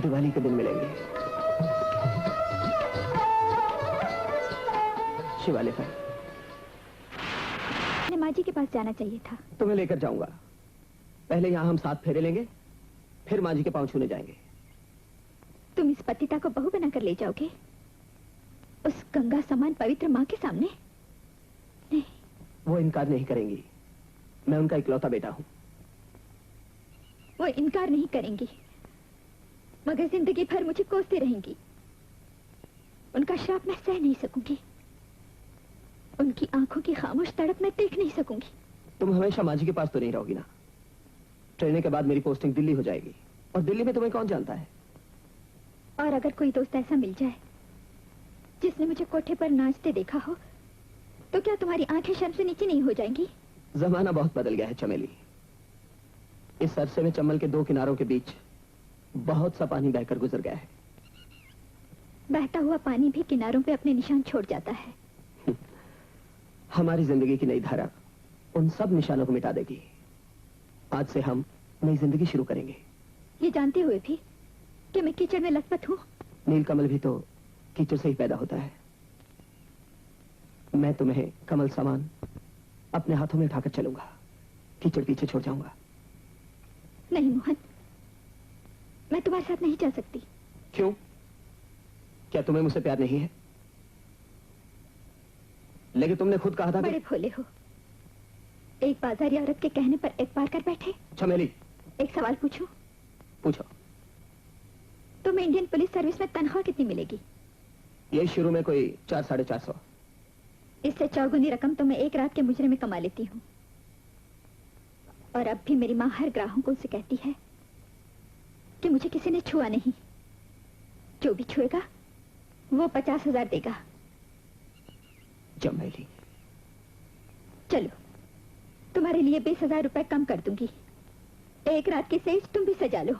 दिवाली के दिन मिलेंगे शिवालय पर। माँ जी के पास जाना चाहिए था। तुम्हें लेकर जाऊंगा। पहले यहाँ हम 7 फेरे लेंगे, फिर माँ जी के पांव छूने जाएंगे। तुम इस पतिता को बहू बनाकर ले जाओगे उस गंगा समान पवित्र माँ के सामने? नहीं, वो इनकार नहीं करेंगी। मैं उनका इकलौता बेटा हूँ। वो इनकार नहीं करेंगी, मगर जिंदगी भर मुझे कोसती रहेंगी। उनका श्राप मैं सह नहीं सकूंगी। उनकी आंखों की खामोश तड़प मैं देख नहीं सकूंगी। तुम हमेशा माँ जी के पास तो नहीं रहोगी ना। ट्रेनिंग के बाद मेरी पोस्टिंग दिल्ली हो जाएगी, और दिल्ली में तुम्हें कौन जानता है। और अगर कोई दोस्त ऐसा मिल जाए जिसने मुझे कोठे पर नाचते देखा हो, तो क्या तुम्हारी आंखें शर्म से नीचे नहीं हो जाएंगी? जमाना बहुत बदल गया है चमेली। इस अरसे में चंबल के 2 किनारों के बीच बहुत सा पानी बहकर गुजर गया है। बहता हुआ पानी भी किनारों पे अपने निशान छोड़ जाता है। हमारी जिंदगी की नई धारा उन सब निशानों को मिटा देगी। आज से हम नई जिंदगी शुरू करेंगे। ये जानते हुए भी कि मैं कीचड़ में लथपथ हूँ। नीलकमल भी तो कीचड़ से ही पैदा होता है। मैं तुम्हें कमल समान अपने हाथों में उठाकर चलूंगा, कीचड़ पीछे छोड़ जाऊंगा। नहीं मोहन, मैं तुम्हारे साथ नहीं चल सकती। क्यों? क्या तुम्हें मुझसे प्यार नहीं है? लेकिन तुमने खुद कहा था। बड़े भोले हो। एक बाजारी औरत के कहने पर एतबार कर बैठे। चमेली, एक सवाल पूछूं? पूछो। तुम्हें इंडियन पुलिस सर्विस में तनख्वाह कितनी मिलेगी? ये शुरू में कोई 400-450। इससे 4 गुनी रकम तो मैं एक रात के मुजरे में कमा लेती हूँ। और अब भी मेरी माँ हर ग्राहकों से कहती है कि मुझे किसी ने छुआ नहीं। जो भी छुएगा वो 50,000 देगा। चमेली, चलो, तुम्हारे लिए 20,000 रुपए कम कर दूंगी। एक रात की सेज तुम भी सजा लो।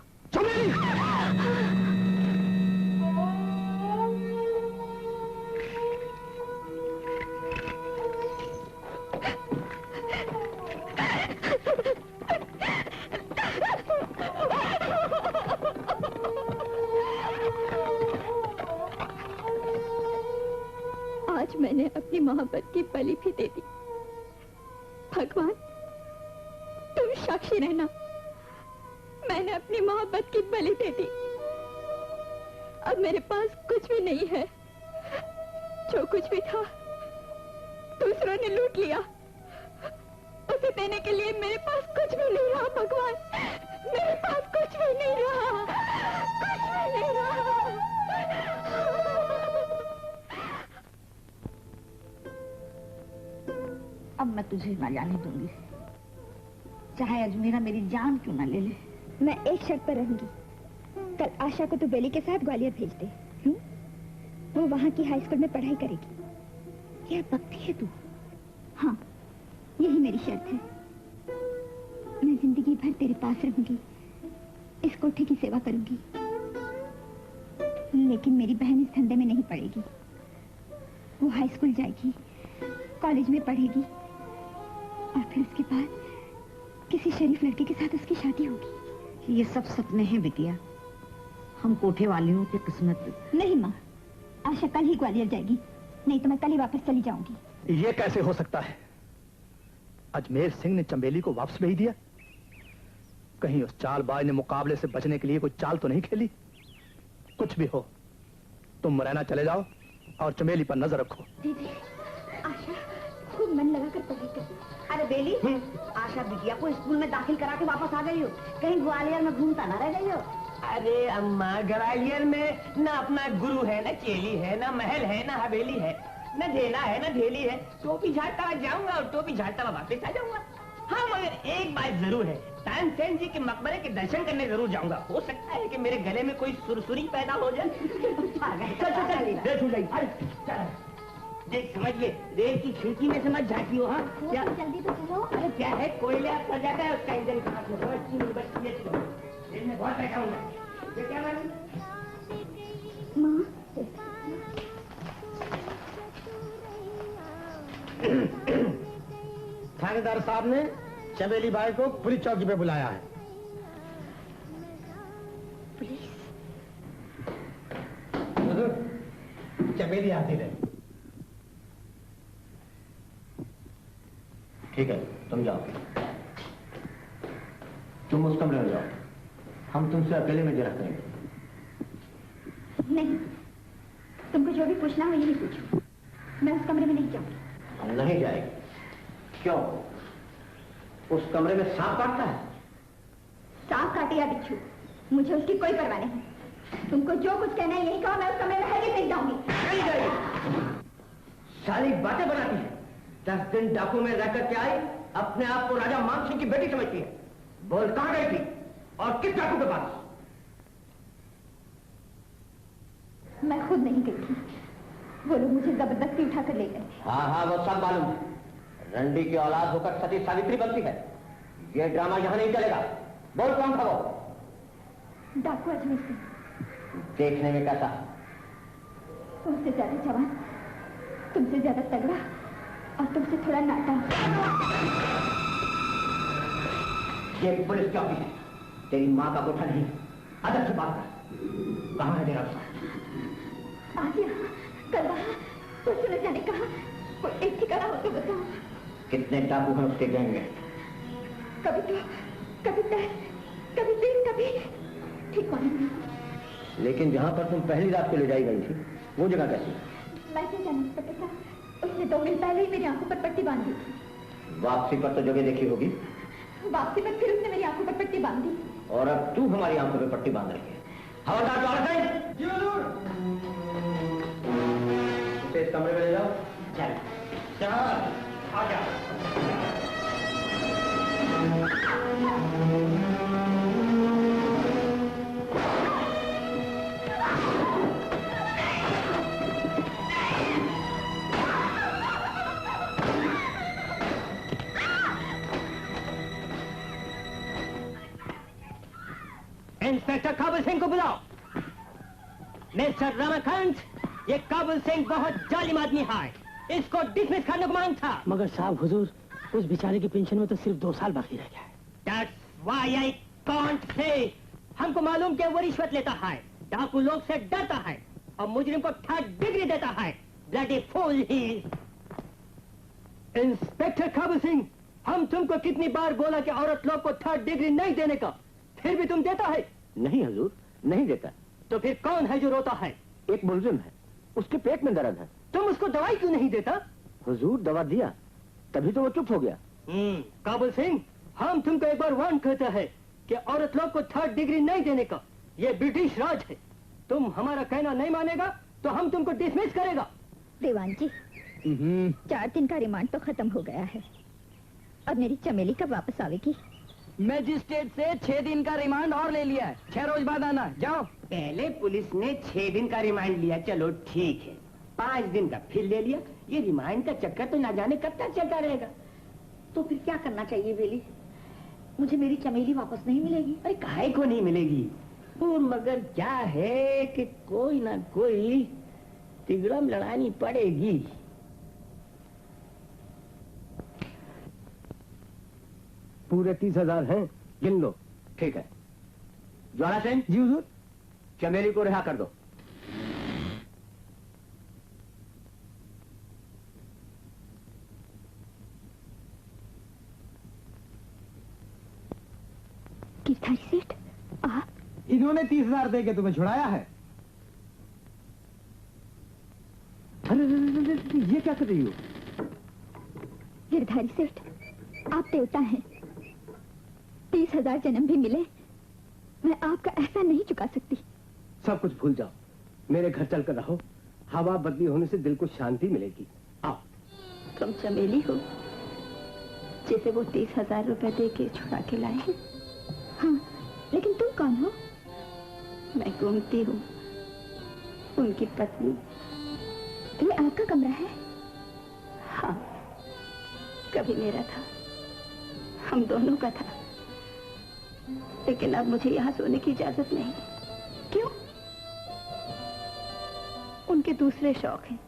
आज मैंने अपनी मोहब्बत की बलि भी दे दी। भगवान, तुम साक्षी रहना, मैंने अपनी मोहब्बत की बलि दे दी। अब मेरे पास कुछ भी नहीं है। जो कुछ भी था दूसरों ने लूट लिया। उसे देने के लिए मेरे पास कुछ भी नहीं रहा। भगवान, मेरे पास कुछ भी नहीं रहा, कुछ भी नहीं रहा। अब मैं तुझे ना जाने दूंगी, चाहे अजमेरा मेरी जान क्यों ना ले ले। मैं एक शर्त पर रहूंगी। कल आशा को तो बेली के साथ ग्वालियर भेज दे। वो वहाँ की हाई स्कूल में पढ़ाई करेगी। यह पक्की है तू? हाँ, यही मेरी शर्त है। मैं जिंदगी भर तेरे पास रहूंगी, इस कोठे की सेवा करूंगी, लेकिन मेरी बहन इस धंधे में नहीं पड़ेगी। वो हाई स्कूल जाएगी, कॉलेज में पढ़ेगी और फिर उसके बाद किसी शरीफ लड़के के साथ उसकी शादी होगी। ये सब सपने हैं बिटिया, हम कोठे वालियों की किस्मत। नहीं माँ, आशा कल ही ग्वालियर जाएगी, नहीं तो मैं कल ही वापस चली जाऊंगी। ये कैसे हो सकता है? अजमेर सिंह ने चंबेली को वापस भेज दिया? कहीं उस चालबाज ने मुकाबले से बचने के लिए कोई चाल तो नहीं खेली? कुछ भी हो, तुम मुरैना चले जाओ और चमेली पर नजर रखो। दीदी, आशा खूब मन लगाकर पढ़ाई कर। अरे बेली, आशा बिटिया को स्कूल में दाखिल करा के वापस आ गई हो, कहीं ग्वालियर में घूमता ना रह गई हो। अरे अम्मा, ग्वालियर में ना अपना गुरु है, ना चेली है, ना महल है, ना हवेली है, न ढेला है, न ढेली है। टोपी झाड़ता हुआ जाऊंगा और टोपी झाड़ता हुआ वापस आ जाऊंगा। हाँ, मगर एक बात जरूर है, तानसेन जी के मकबरे के दर्शन करने जरूर जाऊंगा। हो सकता है कि मेरे गले में कोई सुरसुरी पैदा हो जाए। देख, समझिए, रेल की खिड़की में समझ झांकी हो। हाँ, क्या जल्दी तो चलो। अरे क्या है, कोयले पड़ जाता है उसका इंजन खराब हो, समझती नहीं, बस ये चलो। रेल में बहुत बैठा हूँ। ये क्या मालूम? माँ, थानेदार साहब ने चमेली बाई को पुलिस चौकी पे बुलाया है। पुलिस? चमेली आती रहे। ठीक है, तुम जाओ, तुम उस कमरे में जाओ, हम तुमसे अकेले में जरा करेंगे। नहीं, तुमको जो भी पूछना हो यही पूछो, मैं उस कमरे में नहीं जाऊंगी। हम नहीं जाएंगे। क्यों? उस कमरे में सांप काटता है? सांप काटे या बिच्छू, मुझे उसकी कोई परवाह नहीं। तुमको जो कुछ कहना है यही कहो, मैं उस कमरे में हरगिज़ नहीं जाऊंगी। नहीं जाएगी। सारी बातें बनाती है। 10 दिन डाकू में रहकर के आई, अपने आप को राजा मान सिंह की बेटी समझती है। बोल, कहां गई थी और किस डाकू के पास? मैं खुद नहीं गई थी, वो लोग मुझे जबरदस्ती उठाकर ले गए। हाँ हाँ, वो सब मालूम है। रंडी की औलाद होकर सती सावित्री बनती है। ये ड्रामा यहां नहीं चलेगा। बोल, कौन था वो? डाकू अजमेर सिंह। देखने में कैसा? तुमसे ज्यादा जवान, तुमसे ज्यादा तगड़ा और तुमसे थोड़ा नाटा। ये पुलिस चौकी है, तेरी माँ का कोठा नहीं। अदब से बात कर। कहाँ है तेरा उसका? आ गया, कल वहाँ कुछ न जाने कहा, कोई एक ठिकाना हो तो बताओ। कितने डाकू हैं उसके गैंग में? कभी तो, कभी 10, कभी 3, कभी ठीक मालूम नहीं। लेकिन जहाँ पर तुम पहली रात को ले जाई गई थी, वो जगह कैसी? मैं क्या जानती पता था, उसने 2 दिन पहले ही मेरी आंखों पर पट्टी बांध दी थी। वापसी पर तो जगह देखी होगी। वापसी पर फिर उसने मेरी आंखों पर पट्टी बांध दी। और अब तू हमारी आंखों पर पट्टी बांध रही है। हवलदार द्वारा से इसे इस कमरे में ले जाओ। चल आ जा। इंस्पेक्टर काबुल सिंह को बुलाओ। मिस्टर रमाकांत, ये काबुल सिंह बहुत जालिम आदमी है, इसको डिसमिस करने को मांग था। मगर साहब हुजूर, उस बेचारे की पेंशन में तो सिर्फ 2 साल बाकी रह गया है। That's why I can't say। हमको मालूम कि वो रिश्वत लेता है, डाकू लोग से डरता है और मुजरिम को 3rd डिग्री देता है। Bloody fool he is। Inspector Kabul Singh, हम तुमको कितनी बार बोला कि औरत लोग को 3rd डिग्री नहीं देने का, फिर भी तुम देता है? नहीं हुजूर, नहीं देता। तो फिर कौन है जो रोता है? एक मुलजिम है, उसके पेट में दर्द है। तुम उसको दवाई क्यों नहीं देता? हुजूर, दवा दिया तभी तो वो चुप हो गया। काबुल सिंह, हम तुमको एक बार वार्न करते हैं कि औरत लोग को 3rd डिग्री नहीं देने का। ये ब्रिटिश राज है, तुम हमारा कहना नहीं मानेगा तो हम तुमको डिसमिस करेगा। देवान जी, 4 दिन का रिमांड तो खत्म हो गया है। अब मेरी चमेली कब वापस आवेगी? मैजिस्ट्रेट से 6 दिन का रिमांड और ले लिया है। 6 रोज बाद आना। जाओ। पहले पुलिस ने 6 दिन का रिमांड लिया, चलो ठीक है। 5 दिन का फिर ले लिया। ये रिमांड का चक्कर तो ना जाने कब तक चलता रहेगा। तो फिर क्या करना चाहिए बेली? मुझे मेरी चमेली वापस नहीं मिलेगी? अरे काहे को नहीं मिलेगी? वो मगर क्या है कि कोई ना कोई तिगड़म लड़ानी पड़ेगी। पूरे 30,000 हैं, गिन लो। ठीक है। ज्वाला सेन जी हुजूर। चमेली को रिहा कर दो। गिरधारी सेठ, आप? इन्होंने 30,000 दे के तुम्हें छुड़ाया है। अरे ये क्या कर रही हो? गिरधारी सेठ, आप देवता हैं। 30,000 जन्म भी मिले, मैं आपका एहसान नहीं चुका सकती। सब कुछ भूल जाओ, मेरे घर चलकर रहो। हवा बदली होने से दिल को शांति मिलेगी। आओ। तुम चमेली हो जिसे वो 30,000 रुपए दे के छुड़ा के लाए हैं? हाँ, लेकिन तुम कौन हो? मैं गोमती हूँ, उनकी पत्नी। ये आपका कमरा है? हाँ, कभी मेरा था, हम दोनों का था, लेकिन अब मुझे यहाँ सोने की इजाजत नहीं। क्यों? उनके दूसरे शौक हैं।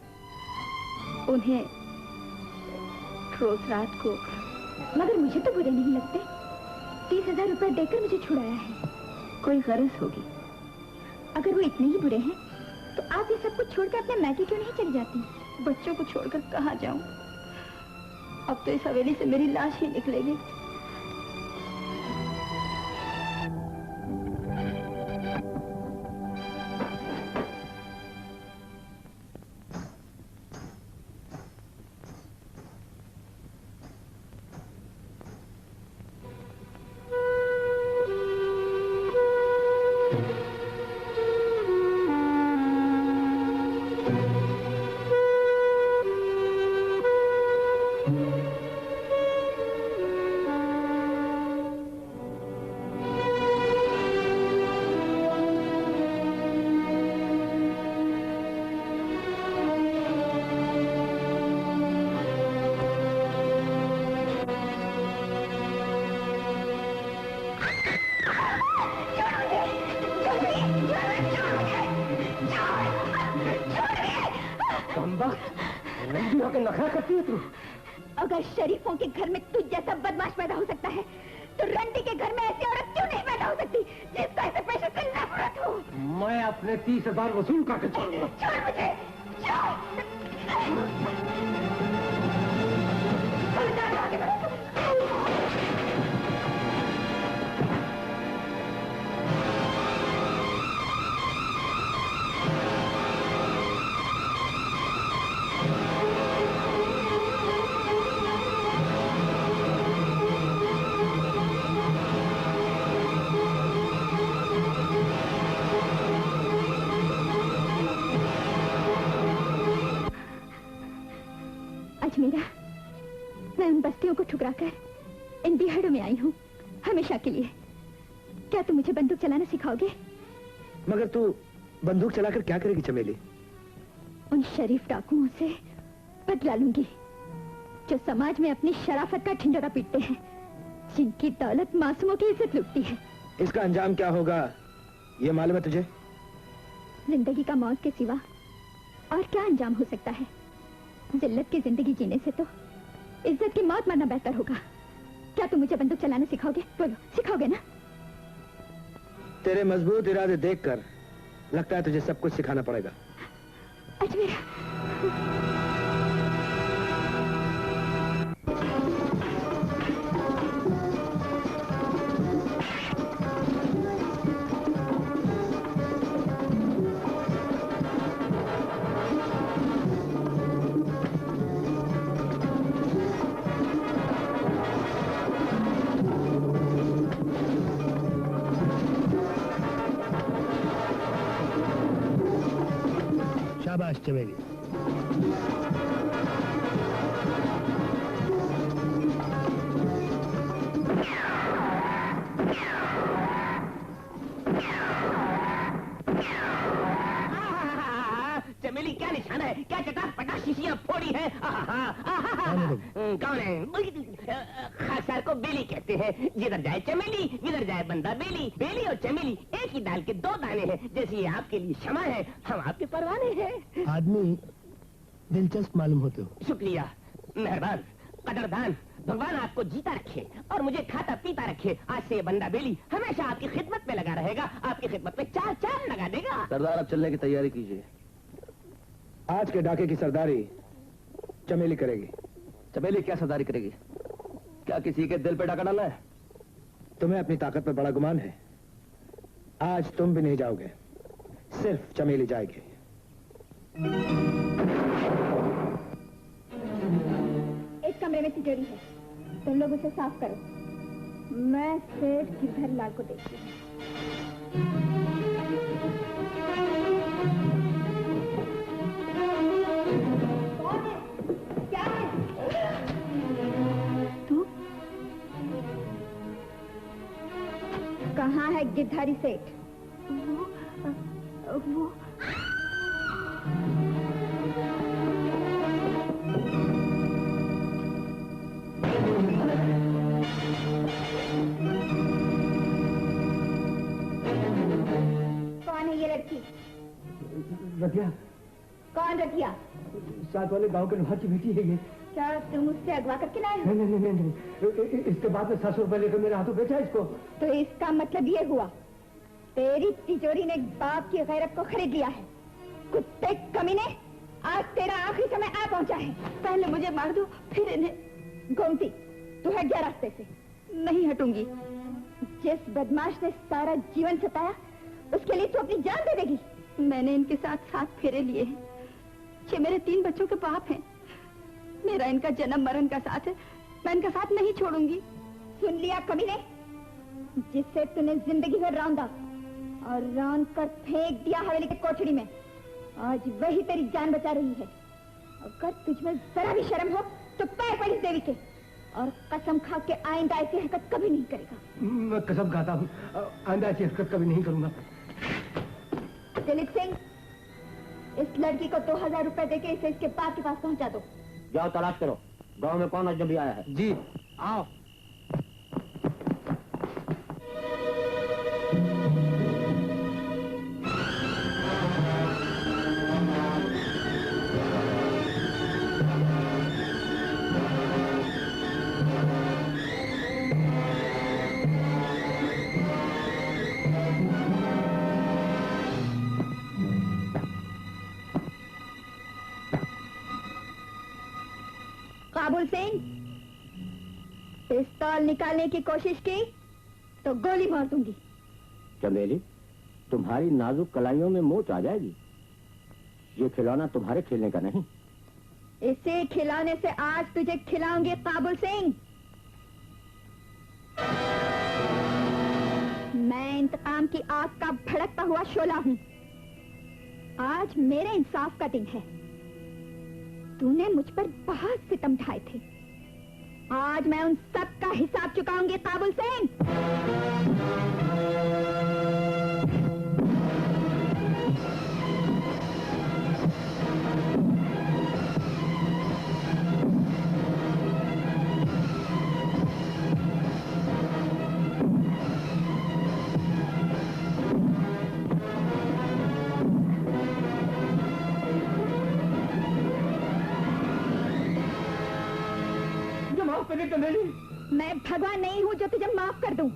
उन्हें रोज रात को, मगर मुझे तो बुरे नहीं लगते। 30,000 रुपए देकर मुझे छुड़ाया है, कोई गरज होगी। अगर वो इतने ही बुरे हैं तो आप ये सब कुछ छोड़कर अपने मैके क्यों नहीं चली जाती? बच्चों को छोड़कर कहाँ जाऊं? अब तो इस हवेली से मेरी लाश ही निकलेगी। नखरा करती है तू। अगर शरीफों के घर में तुझ जैसा बदमाश पैदा हो सकता है तो रंडी के घर में ऐसी औरत क्यों नहीं पैदा हो सकती जिसका ऐसे पेशे से नफरत हो? मैं अपने 30,000 वसूल करके छोड़ूंगा। छोड़ मुझे, अजमेरा, मैं उन बस्तियों को ठुकराकर इन बिहाड़ों में आई हूँ हमेशा के लिए। क्या तुम मुझे बंदूक चलाना सिखाओगे? मगर तू बंदूक चलाकर क्या करेगी चमेली? उन शरीफ डाकुओं से बदला लूंगी जो समाज में अपनी शराफत का ढिंढोरा पीटते हैं, जिनकी दौलत मासूमों की इज्जत लूटती है। इसका अंजाम क्या होगा ये मालूम है तुझे? जिंदगी का मौत के सिवा और क्या अंजाम हो सकता है? जिल्लत की जिंदगी जीने से तो इज्जत की मौत मरना बेहतर होगा। क्या तुम मुझे बंदूक चलाना सिखाओगे? बोलो, सिखाओगे ना? तेरे मजबूत इरादे देखकर लगता है तुझे सब कुछ सिखाना पड़ेगा। अजमेरा, शाबाश चमेली। है? क्या चटा-पटा शीशियां फोड़ी है? कौन है? खासदार को बेली कहते हैं। जिधर जाए चमेली, जिधर जाए बंदा बेली। बेली और चमेली एक ही दाल के दो दाने हैं। जैसे ये आपके लिए क्षमा है, हम आपके परवाने हैं। आदमी दिलचस्प मालूम होते हो। शुक्रिया, मेहरबान, कदरदान। भगवान आपको जीता रखे और मुझे खाता पीता रखे। आज से ये बंदा बेली हमेशा आपकी खिदमत में लगा रहेगा, आपकी खिदमत में चार चांद लगा देगा। सरदार, अब चलने की तैयारी कीजिए। आज के डाके की सरदारी चमेली करेगी। चमेली क्या सरदारी करेगी? क्या किसी के दिल पे डाका डाला है? तुम्हें अपनी ताकत पर बड़ा गुमान है। आज तुम भी नहीं जाओगे, सिर्फ चमेली जाएगी। इस कमरे में तिजोरी है, तुम लोग उसे साफ करो। मैं सेठ गिरधर लाल को देखती हूँ। कौन है? क्या है? तू? कहाँ है गिरधारी सेठ? वो कौन है ये लड़की? रतिया। कौन रतिया? साथ वाले गांव के लोहार की बेटी है ये। क्या तुम उससे अगवा करके लाए हो? नहीं। इसके बाद में 700 रुपए लेकर मेरे हाथों बेचा इसको। तो इसका मतलब ये हुआ तेरी तिजोरी ने बाप की गैरत को खरीद लिया है। कुत्ते कमीने, आज तेरा आखिरी समय आ पहुंचा है। पहले मुझे मार दो, फिर इन्हें। गोमती, तू हट जा रास्ते से। नहीं हटूंगी। जिस बदमाश ने सारा जीवन सताया, उसके लिए तू अपनी जान दे देगी? मैंने इनके साथ 7 फेरे लिए हैं। ये मेरे 3 बच्चों के बाप हैं। मेरा इनका जन्म मरण का साथ है, मैं इनका साथ नहीं छोड़ूंगी। सुन लिया कमीने? जिससे तूने जिंदगी भर रौंदा और रौंद कर फेंक दिया हवेली के कोठरी में, आज वही तेरी जान बचा रही है। अगर तुझमें जरा भी शर्म हो तो पैर पड़ इस देवी के, और कसम खा के आइंदा ऐसी हरकत कभी नहीं करेगा। मैं कसम खाता हूँ, आइंदा ऐसी हरकत कभी नहीं करूंगा। दिलीप सिंह, इस लड़की को 2000 रुपए देके इसे इसके बाप के पास पहुंचा दो। जाओ तलाश करो, गांव में कौन अजनबी आया है। जी। आओ। काबुल सिंह, पिस्तौल निकालने की कोशिश की तो गोली मार दूंगी। चमेली, तुम्हारी नाजुक कलाइयों में मोच आ जाएगी। ये खिलौना तुम्हारे खेलने का नहीं। इसे खिलाने से आज तुझे खिलाऊंगी काबुल सिंह। मैं इंतकाम की आग का भड़कता हुआ शोला हूँ। आज मेरे इंसाफ का दिन है। तूने मुझ पर बहुत सितम ढाए थे, आज मैं उन सब का हिसाब चुकाऊंगी काबुल सिंह। मैं भगवान नहीं हूं जो तुझे माफ कर दूं।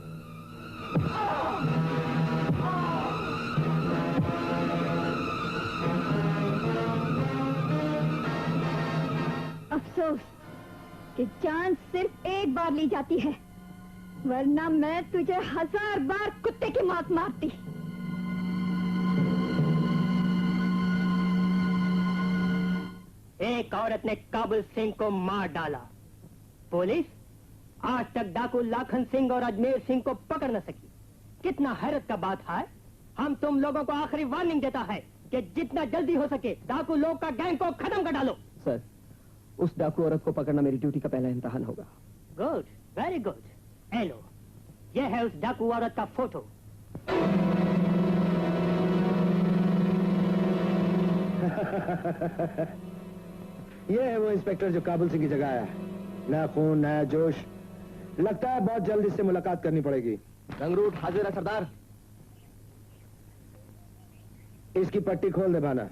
अफसोस कि जान सिर्फ एक बार ली जाती है, वरना मैं तुझे 1000 बार कुत्ते की मौत मारती। एक औरत ने काबुल सिंह को मार डाला। पुलिस आज तक डाकू लाखन सिंह और अजमेर सिंह को पकड़ न सकी। कितना हैरत का बात है। हम तुम लोगों को आखिरी वार्निंग देता है कि जितना जल्दी हो सके डाकू लोग का गैंग को खत्म कर डालो। सर, उस डाकू औरत को पकड़ना मेरी ड्यूटी का पहला इम्तिहान होगा। Good, very good. हेलो, यह है उस डाकू औरत का फोटो। ये है वो इंस्पेक्टर जो काबुल सिंह की जगह आया है। नया खून, नया जोश। लगता है बहुत जल्द इससे मुलाकात करनी पड़ेगी। रंगरूट हाजिर है सरदार। इसकी पट्टी खोल दे भाना।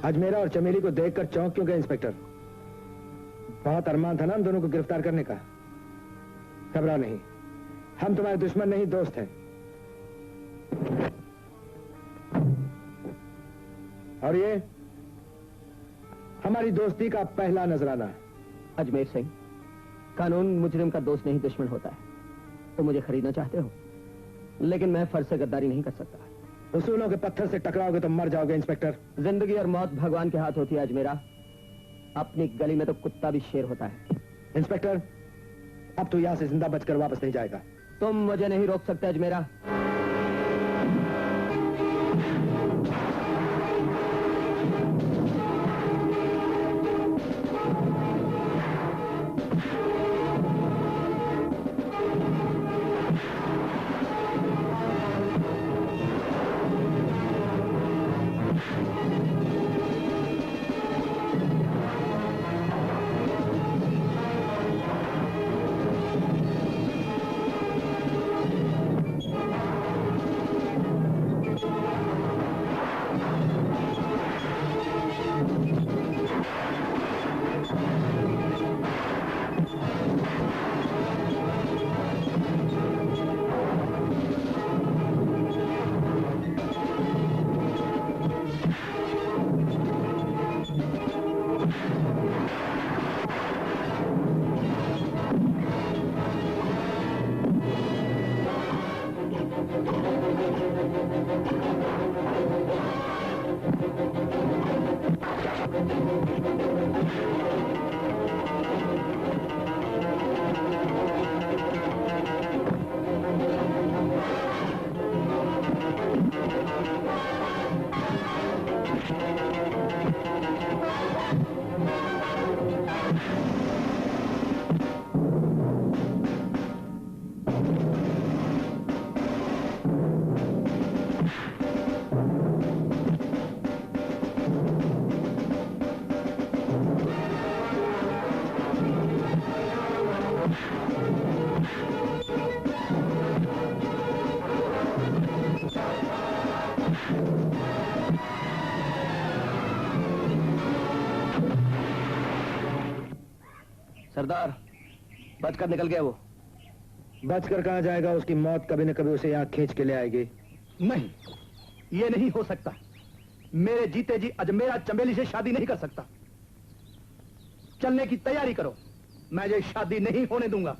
अजमेरा और चमेली को देखकर चौंक क्यों गए इंस्पेक्टर? बहुत अरमान था ना हम दोनों को गिरफ्तार करने का। घबराओ नहीं, हम तुम्हारे दुश्मन नहीं, दोस्त हैं। और ये हमारी दोस्ती का पहला नजराना। अजमेर सिंह, कानून मुजरिम का दोस्त नहीं दुश्मन होता है। तो मुझे खरीदना चाहते हो, लेकिन मैं फर्ज से गद्दारी नहीं कर सकता। उसूलों के पत्थर से टकराओगे तो मर जाओगे इंस्पेक्टर। जिंदगी और मौत भगवान के हाथ होती है अजमेरा। अपनी गली में तो कुत्ता भी शेर होता है। इंस्पेक्टर, अब तो यहां से जिंदा बचकर वापस नहीं जाएगा। तुम मुझे नहीं रोक सकते अजमेरा। सरदार, बचकर निकल गया वो। बचकर कहां जाएगा? उसकी मौत कभी न कभी उसे यहां खींच के ले आएगी। नहीं, ये नहीं हो सकता। मेरे जीते जी अजमेरा चमेली से शादी नहीं कर सकता। चलने की तैयारी करो, मैं ये शादी नहीं होने दूंगा।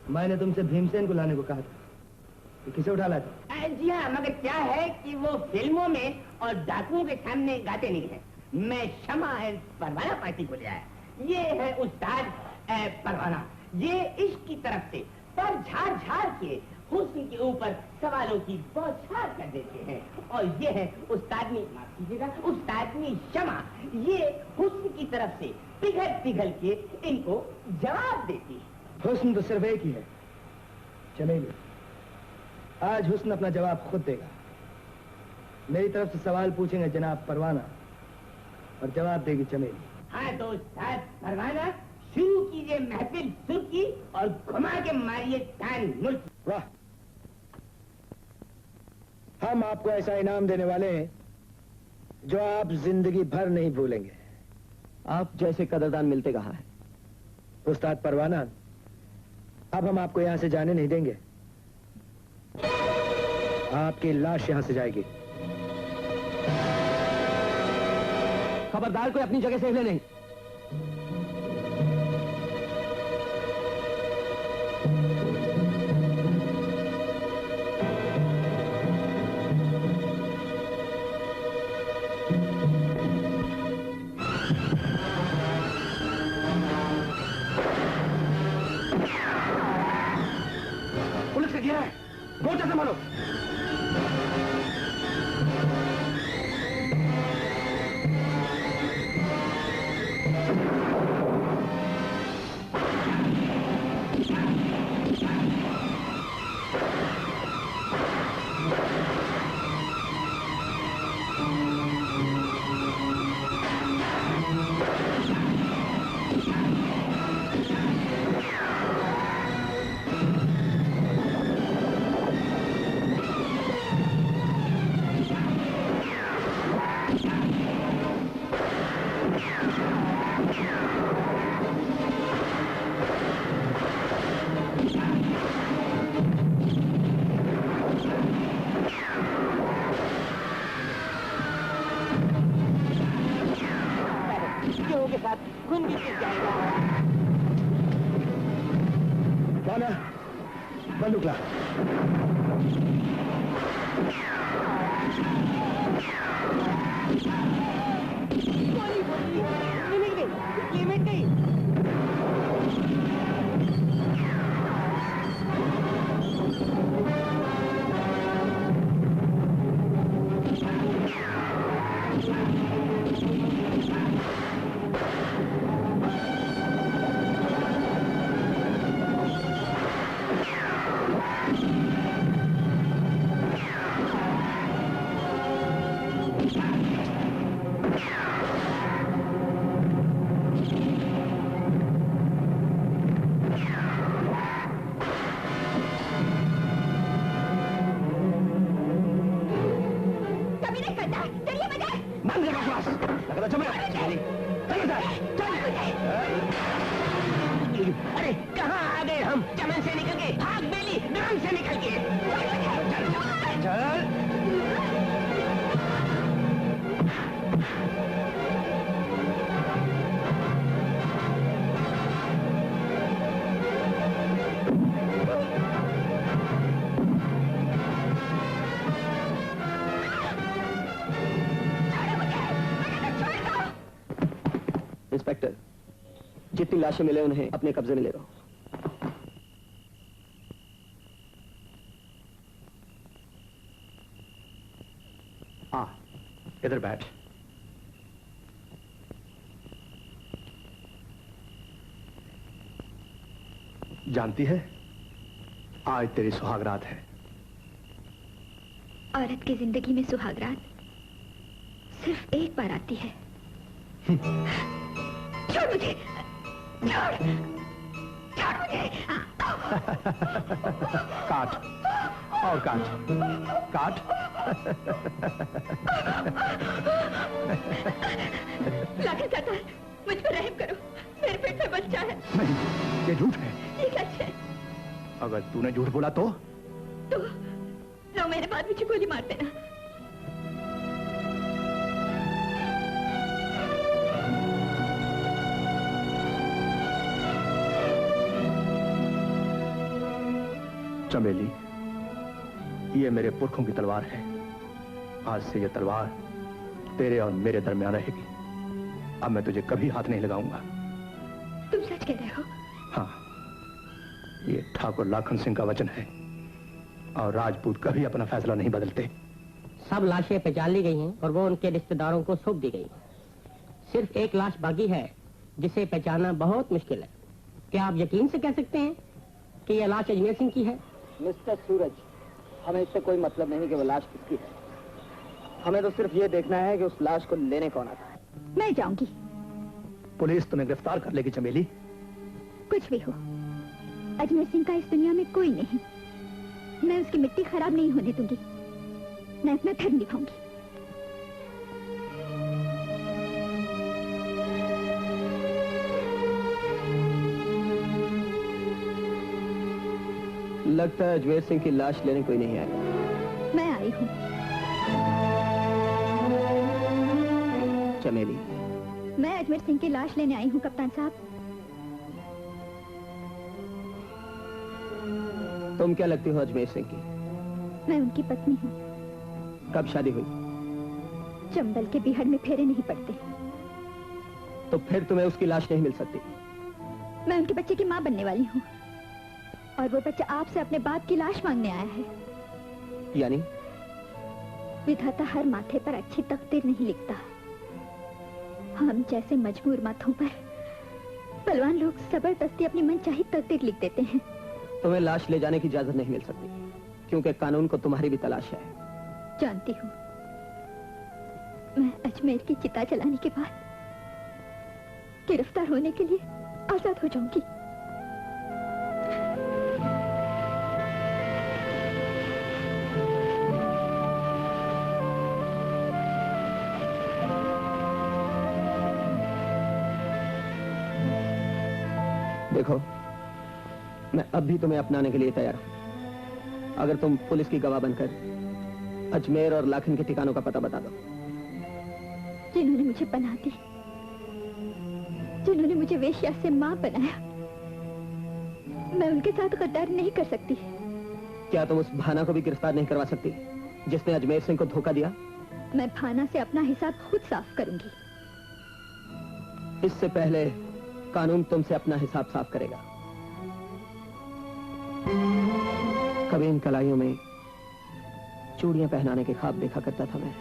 मैंने तुमसे भीमसेन को लाने को कहा था, तो किसे उठा लाया था? जी हाँ, मगर क्या है कि वो फिल्मों में और डाकुओं के सामने गाते नहीं है। मैं शमा है परवाना पार्टी को ले आया। ये है उस्ताद परवाना। ये इश्क की तरफ से पर झाड़ झाड़ के हुस्न के ऊपर सवालों की बौछार कर देते हैं। और ये है उस्तादनी, माफ कीजिएगा, उस्तादनी शमा। ये हुस्न की तरफ से पिघल पिघल के इनको जवाब देती है। हुस्न तो सिर्फ एक ही है, चमेली। आज हुस्न अपना जवाब खुद देगा। मेरी तरफ से सवाल पूछेंगे जनाब परवाना, और जवाब देगी चमेली। हाँ तो उस्ताद परवाना, शुरू कीजिए महफिल सुर की और घुमा के मारिए तान मुल्क। वाह, हम आपको ऐसा इनाम देने वाले हैं जो आप जिंदगी भर नहीं भूलेंगे। आप जैसे कदरदान मिलते कहाँ है? उस्ताद परवाना, अब हम आपको यहां से जाने नहीं देंगे। आपकी लाश यहां से जाएगी। खबरदार, कोई अपनी जगह से हिले नहीं। पुलिस का घेरा है, मोर्चा संभालो। साथ खून भी सूख जाएगा। बाना, बंदूक ला। गोली गोली लिमिट गई, लिमिट गई। अरे कहाँ आ गए हम? चमन से निकल गए, भाग बेली, ग्राम से निकल गए। चल इंस्पेक्टर, जितनी लाशें मिले उन्हें अपने कब्जे में ले लो। आ, इधर बैठ। जानती है, आज तेरी सुहागरात है। औरत की जिंदगी में सुहागरात सिर्फ एक बार आती है। छोड़ मुझे, छोड़ मुझे। काट और काट, काट। लाखन सरदार, मुझ पर रहम करो, मेरे पेट में बच्चा है। नहीं, ये झूठ है। ये सच है। अगर तूने झूठ बोला तो 9 महीने बाद मुझे गोली मार देना। चमेली, ये मेरे पुरखों की तलवार है। आज से ये तलवार तेरे और मेरे दरमियान रहेगी। अब मैं तुझे कभी हाथ नहीं लगाऊंगा। तुम सच कह रहे हो? हाँ, ये ठाकुर लाखन सिंह का वचन है और राजपूत कभी अपना फैसला नहीं बदलते। सब लाशें पहचान ली गई हैं और वो उनके रिश्तेदारों को सौंप दी गई। सिर्फ एक लाश बाकी है जिसे पहचानना बहुत मुश्किल है। क्या आप यकीन से कह सकते हैं कि यह लाश अजमेर सिंह की है? मिस्टर सूरज, हमें इससे कोई मतलब नहीं कि वो लाश किसकी है। हमें तो सिर्फ ये देखना है कि उस लाश को लेने कौन आता है। मैं जाऊंगी। पुलिस तुम्हें गिरफ्तार कर लेगी चमेली। कुछ भी हो, अजमेर सिंह का इस दुनिया में कोई नहीं। मैं उसकी मिट्टी खराब नहीं होने दूंगी। मैं अपना धर्म निभाऊंगी। लगता है अजमेर सिंह की लाश लेने कोई नहीं आया। मैं आई हूँ। चमेली, मैं अजमेर सिंह की लाश लेने आई हूँ कप्तान साहब। तुम क्या लगती हो अजमेर सिंह की? मैं उनकी पत्नी हूँ। कब शादी हुई? चंबल के बिहड़ में फेरे नहीं पड़ते। तो फिर तुम्हें उसकी लाश नहीं मिल सकती। मैं उनके बच्चे की माँ बनने वाली हूँ और वो बच्चा आपसे अपने बाप की लाश मांगने आया है। यानी विधाता हर माथे पर अच्छी तकदीर नहीं लिखता। हम जैसे मजबूर माथों पर बलवान लोग जबरदस्ती अपनी मनचाही तकदीर लिख देते हैं। तुम्हें लाश ले जाने की इजाजत नहीं मिल सकती क्योंकि कानून को तुम्हारी भी तलाश है। जानती हूँ, मैं अजमेर की चिता जलाने के बाद गिरफ्तार होने के लिए आजाद हो जाऊंगी। देखो, मैं अब भी तुम्हें अपनाने के लिए तैयार हूं अगर तुम पुलिस की गवाह बनकर अजमेर और लाखन के ठिकानों का पता बता दो। जिन्होंने मुझे पनाह दी, जिन्होंने मुझे वेश्या से मां बनाया, मैं उनके साथ गद्दारी नहीं कर सकती। क्या तुम उस भाना को भी गिरफ्तार नहीं करवा सकती जिसने अजमेर सिंह को धोखा दिया? मैं भाना से अपना हिसाब खुद साफ करूंगी। इससे पहले कानून तुमसे अपना हिसाब साफ करेगा। कभी इन कलाइयों में चूड़ियां पहनाने के ख्वाब देखा करता था मैं।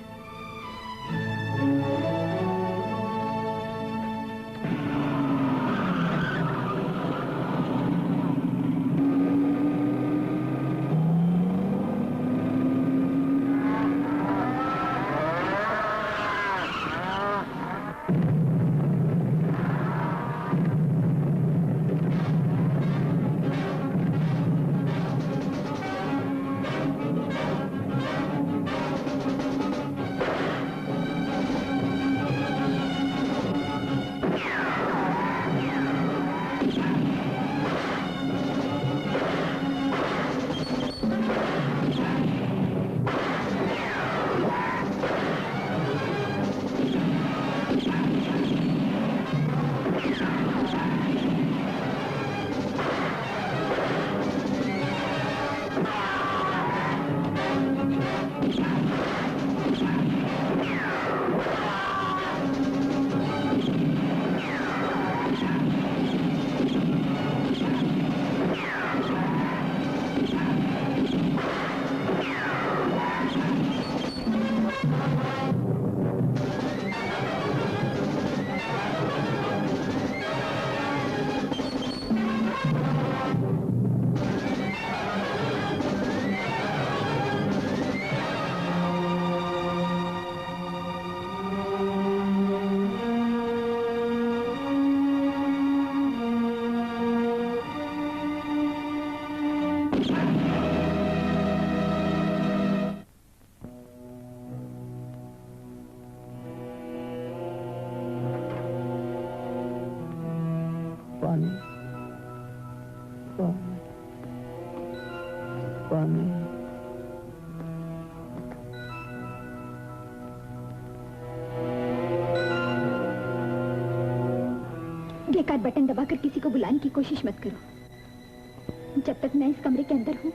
बेकार बटन दबाकर किसी को बुलाने की कोशिश मत करो। जब तक मैं इस कमरे के अंदर हूं,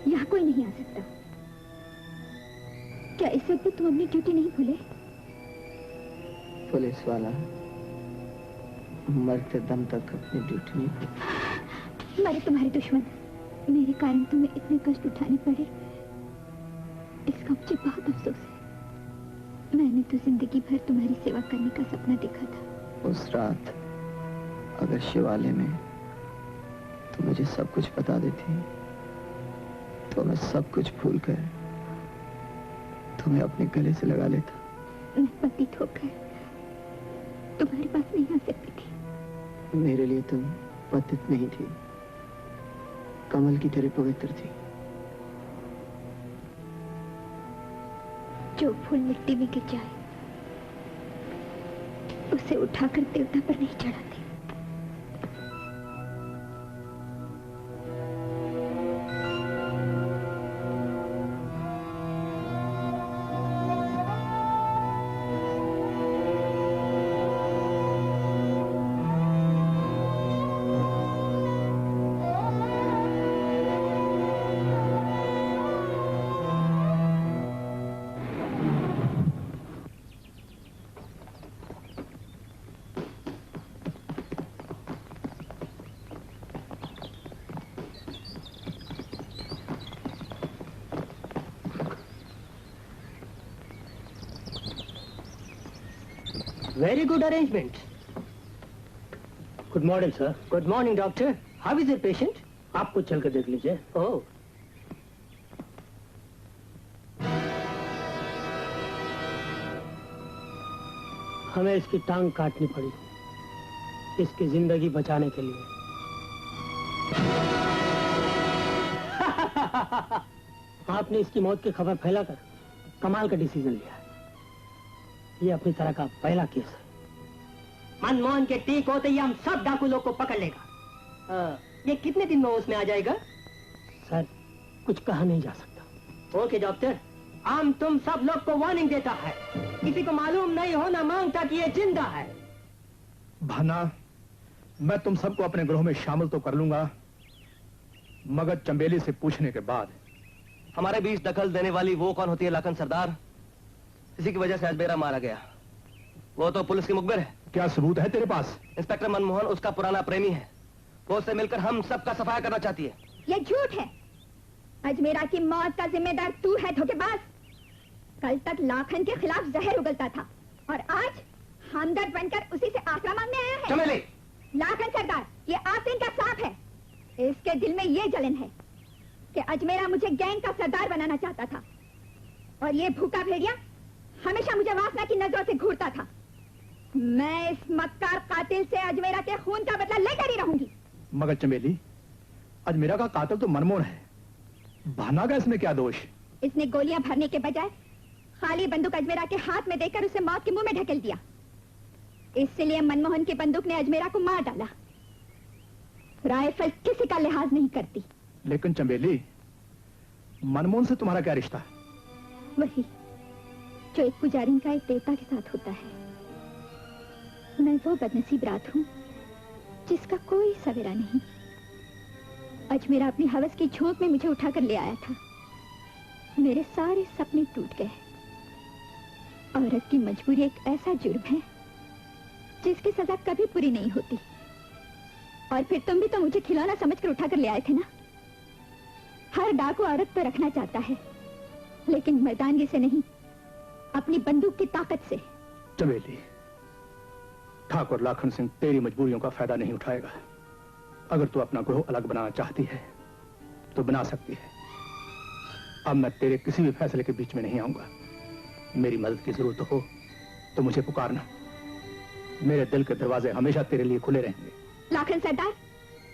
यहाँ कोई नहीं आ सकता। क्या इस वक्त भी तुम अपनी ड्यूटी नहीं भूले? पुलिस वाला मरते दम तक अपनी ड्यूटी नहीं भूलता। मरे तुम्हारे दुश्मन, मेरे कारण तुम्हें इतने कष्ट उठाने पड़े, इसका मुझे बहुत अफसोस है। मैंने तो जिंदगी भर तुम्हारी सेवा करने का सपना देखा था। उस रात अगर शिवालय में तो मुझे सब कुछ बता देती, तो मैं सब कुछ भूल कर तुम्हें अपने गले से लगा लेता। मैं पतित होकर तुम्हारे पास नहीं आ सकती थी। मेरे लिए तुम पतित नहीं थी, कमल की तरह पवित्र थी। जो फूल मिट्टी में गिर जाए उसे उठाकर देवता पर नहीं चढ़ाते। Very good arrangement. Good morning sir. Good morning, doctor. How is your patient? आप कुछ चल कर देख लीजिए। Oh. हमें इसकी टांग काटनी पड़ी इसकी जिंदगी बचाने के लिए। आपने इसकी मौत की खबर फैलाकर कमाल का डिसीजन लिया। ये अपनी तरह का पहला केस है। मनमोहन के ठीक होते ही हम सब डाकू लोग को पकड़ लेगा। ये कितने दिन में उसमें आ जाएगा? सर कुछ कहा नहीं जा सकता। ओके डॉक्टर, हम तुम सब लोग को वार्निंग देता है, किसी को मालूम नहीं होना मांगता कि ये जिंदा है। भाना, मैं तुम सबको अपने ग्रोह में शामिल तो कर लूंगा, मगर चंबेली से पूछने के बाद। हमारे बीच दखल देने वाली वो कौन होती है लाखन सरदार? इसी की वजह से अजमेरा मारा गया। वो तो पुलिस की मुखबिर है। क्या सबूत है तेरे पास? इंस्पेक्टर मनमोहन उसका पुराना प्रेमी है। वो उससे मिलकर हम सबका सफाया करना चाहती है। ये झूठ है। अजमेरा की मौत का जिम्मेदार तू है धोखेबाज। कल तक लाखन के खिलाफ जहर उगलता था और आज हमदर्द बनकर उसी से आसरा मांगने आया है। चमेली! लाखन सरदार, ये आसिन का सांप है। इसके दिल में ये जलन है कि अजमेरा मुझे गैंग का सरदार बनाना चाहता था और ये भूखा भेड़िया हमेशा मुझे वासना की नजरों से घूरता था। मैं इस मक्कार कातिल से अजमेरा के खून का बदला लेकर ही रहूंगी। मगर चमेली, अजमेरा का कातिल तो मनमोहन है। भाना का इसमें क्या दोष? इसने गोलियां भरने के बजाय खाली बंदूक अजमेरा के हाथ में देकर उसे मौत के मुंह में ढकेल दिया। इसलिए मनमोहन की बंदूक ने अजमेरा को मार डाला। राइफल किसी का लिहाज नहीं करती। लेकिन चंबेली, मनमोहन से तुम्हारा क्या रिश्ता है? वही जो एक पुजारी का एक देवता के साथ होता है। मैं वो बदनसीब रात हूँ जिसका कोई सवेरा नहीं। अजमेरा अपनी हवस की झोंक में मुझे उठाकर ले आया था। मेरे सारे सपने टूट गए। औरत की मजबूरी एक ऐसा जुर्म है जिसकी सजा कभी पूरी नहीं होती। और फिर तुम भी तो मुझे खिलौना समझकर उठाकर ले आए थे ना। हर डाकू औरत पर रखना चाहता है, लेकिन मर्दानगी से नहीं, अपनी बंदूक की ताकत से। चमेली, ठाकुर लाखन सिंह तेरी मजबूरियों का फायदा नहीं उठाएगा। अगर तू अपना ग्रोह अलग बनाना चाहती है तो बना सकती है। अब मैं तेरे किसी भी फैसले के बीच में नहीं आऊंगा। मेरी मदद की जरूरत हो तो मुझे पुकारना। मेरे दिल के दरवाजे हमेशा तेरे लिए खुले रहेंगे। लाखन सरदार,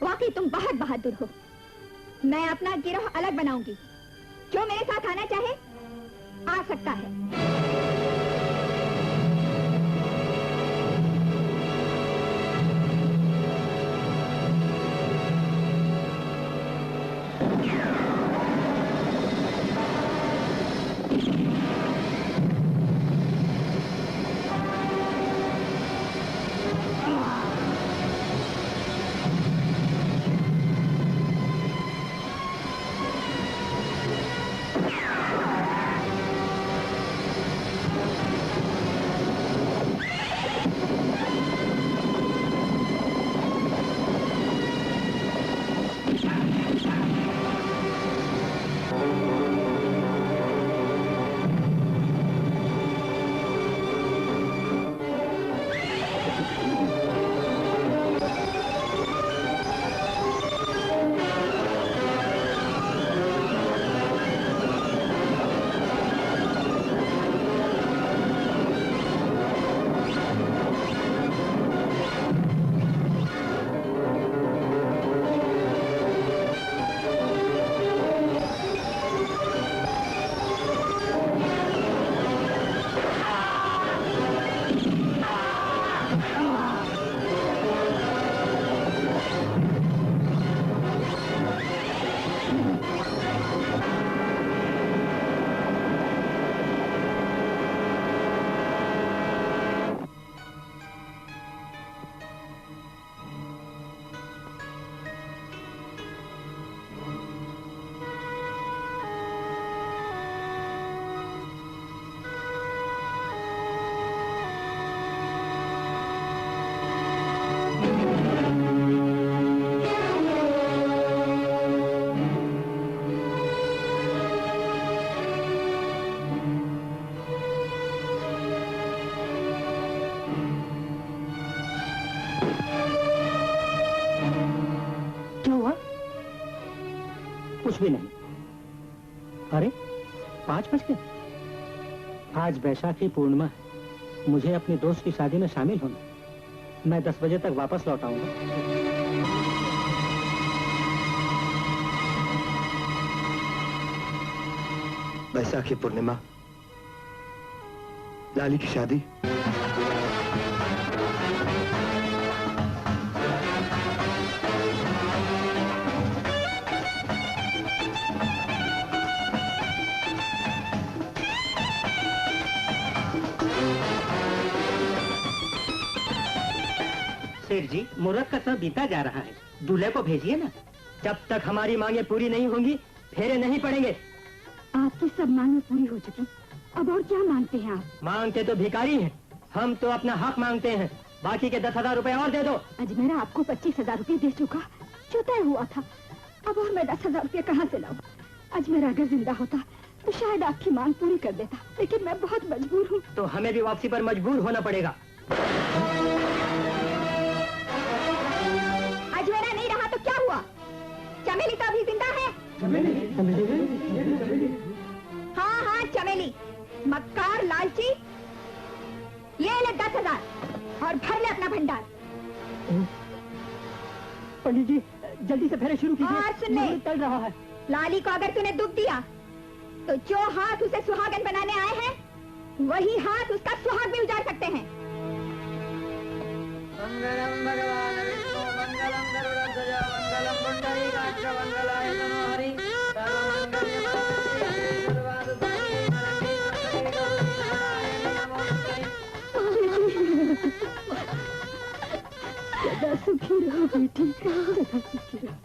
वाकई तुम बहुत बहादुर हो। मैं अपना गिरोह अलग बनाऊंगी। जो मेरे साथ आना चाहे आ सकता है। कुछ भी नहीं। अरे 5 बज गए। आज बैसाखी पूर्णिमा है। मुझे अपने दोस्त की शादी में शामिल होना। मैं 10 बजे तक वापस लौट आऊंगा। बैसाखी पूर्णिमा, लाली की शादी। सेठ जी, मुहूर्त का समय बीता जा रहा है, दूल्हे को भेजिए ना। जब तक हमारी मांगे पूरी नहीं होंगी फेरे नहीं पड़ेंगे। आपकी सब मांगे पूरी हो चुकी, अब और क्या मांगते हैं आप? मांगते तो भिखारी हैं, हम तो अपना हक मांगते हैं। बाकी के 10,000 रुपए और दे दो। अजमेरा आपको 25,000 रुपए दे चुका, जो तय हुआ था। अब और मैं 10,000 रुपए कहाँ से लाऊं? अजमेरा अगर जिंदा होता तो शायद आपकी मांग पूरी कर देता, लेकिन मैं बहुत मजबूर हूँ। तो हमें भी वापसी पर मजबूर होना पड़ेगा। अजमेरा नहीं रहा तो क्या हुआ? चमेली तो अभी जिंदा है। हाँ हाँ चमेली, मक्कार लालची, ये ले 10,000 और भर ले अपना भंडार। पंडित जी जल्दी से फेरे शुरू कीजिए। और सुन ले, चल रहा है। लाली को अगर तूने दुख दिया तो जो हाथ उसे सुहागन बनाने आए हैं वही हाथ उसका सुहाग भी उजाड़ सकते हैं। मंगलम भगवान विष्णु मंगलम गरुड़ध्वज मंगलम पुंडरीकाक्ष मंगलाय नमो हरि सर्वमंगल्य सदा सुखी रहो बेटी, सदा सुखी रहो।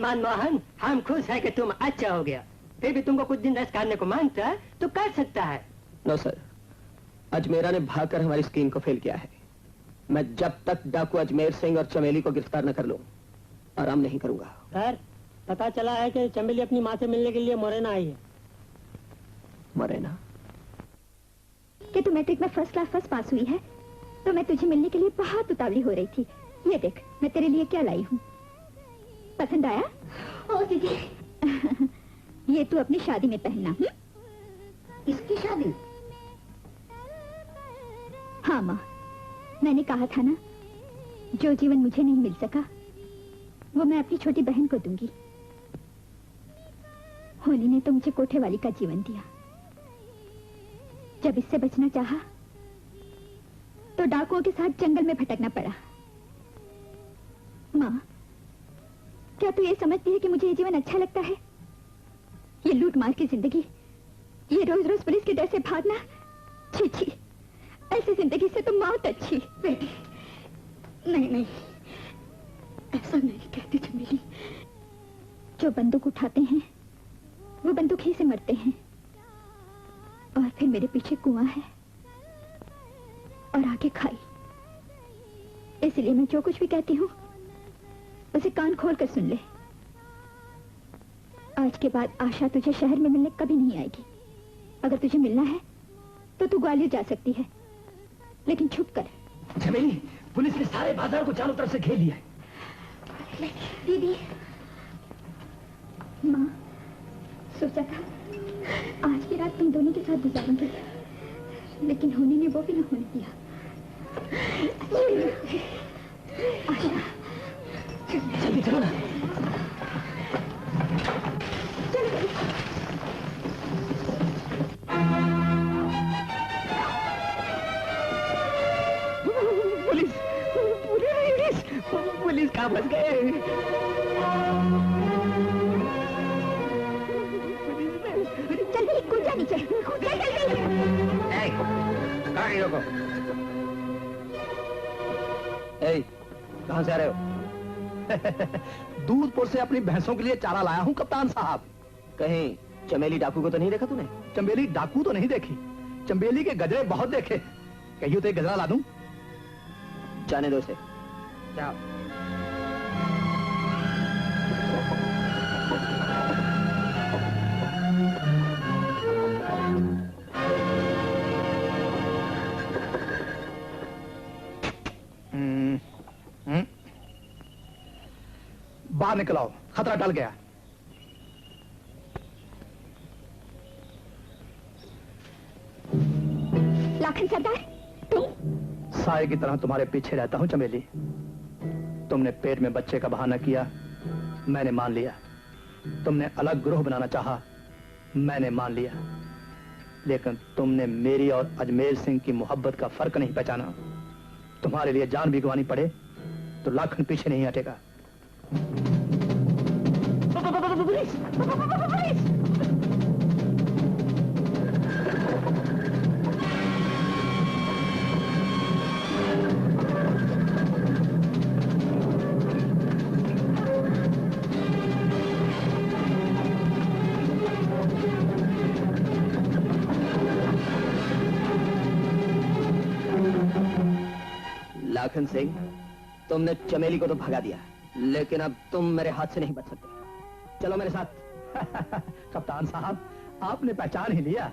मनमोहन, हम खुश हैं कि तुम अच्छा हो गया। फिर भी तुमको कुछ दिन रेस्ट करने को मांगता है तो कर सकता है। नो सर, अजमेरा ने भागकर हमारी स्कीम को फेल किया है। मैं जब तक डाकू अजमेर सिंह और चमेली को गिरफ्तार न कर लूं आराम नहीं करूंगा। सर, पता चला है कि चमेली अपनी माँ से मिलने के लिए मोरेना आई है। मोरेना? कि तू मैट्रिक में फर्स्ट क्लास पास हुई है तो मैं तुझे मिलने के लिए बहुत उतावली हो रही थी। ये देख मैं तेरे लिए क्या लाई हूँ, पसंद आया? ओ दीदी ये तू अपनी शादी में पहनना। इसकी शादी? हाँ माँ, मैंने कहा था ना, जो जीवन मुझे नहीं मिल सका वो मैं अपनी छोटी बहन को दूंगी। होनी ने तो मुझे कोठे वाली का जीवन दिया, जब इससे बचना चाहा तो डाकुओं के साथ जंगल में भटकना पड़ा। माँ, क्या तू ये समझती है कि मुझे ये जीवन अच्छा लगता है? ये लूट मार की जिंदगी, ये रोज रोज पुलिस के डर से भागना, छी छी, ऐसी जिंदगी से तो मौत अच्छी। बेटी, नहीं नहीं, ऐसा नहीं कहती चमेली। जो बंदूक उठाते हैं वो बंदूक ही से मरते हैं, और फिर मेरे पीछे कुआं है और आगे खाई। इसलिए मैं जो कुछ भी कहती हूँ उसे कान खोल कर सुन ले। आज के बाद आशा तुझे शहर में मिलने कभी नहीं आएगी। अगर तुझे मिलना है तो तू ग्वालियर जा सकती है, लेकिन छुप कर। चमेली, पुलिस ने सारे बाजार को चारों तरफ से घेर लिया है। दीदी, माँ, सोचा था आज की रात तुम दोनों के साथ गुजारूंगी, लेकिन होने ने वो भी ना होने दिया। आशा, जल्दी चलो ना। पुलिस, पुलिस, पुलिस कहाँ फंस गए? जल्दी कूद जा नीचे, कूद जा जल्दी। गाड़ी रोको। कहाँ से आ रहे हो? दूधपुर से अपनी भैंसों के लिए चारा लाया हूँ कप्तान साहब। कहीं चमेली डाकू को तो नहीं देखा तूने? चमेली डाकू तो नहीं देखी, चमेली के गजरे बहुत देखे। कहियो तो एक गजरा ला दूं? जाने दो इसे। क्या? बाहर निकल आओ, खतरा टल गया। सरदार, तुम? साए की तरह तुम्हारे पीछे रहता हूं चमेली। तुमने पेट में बच्चे का बहाना किया, मैंने मान लिया। तुमने अलग ग्रोह बनाना चाहा, मैंने मान लिया। लेकिन तुमने मेरी और अजमेर सिंह की मोहब्बत का फर्क नहीं पहचाना। तुम्हारे लिए जान भी गंवानी पड़े तो लाखन पीछे नहीं हटेगा। लाखन सिंह, तुमने चमेली को तो भगा दिया, लेकिन अब तुम मेरे हाथ से नहीं बच सकते। चलो मेरे साथ। कप्तान साहब, आपने पहचान ही लिया।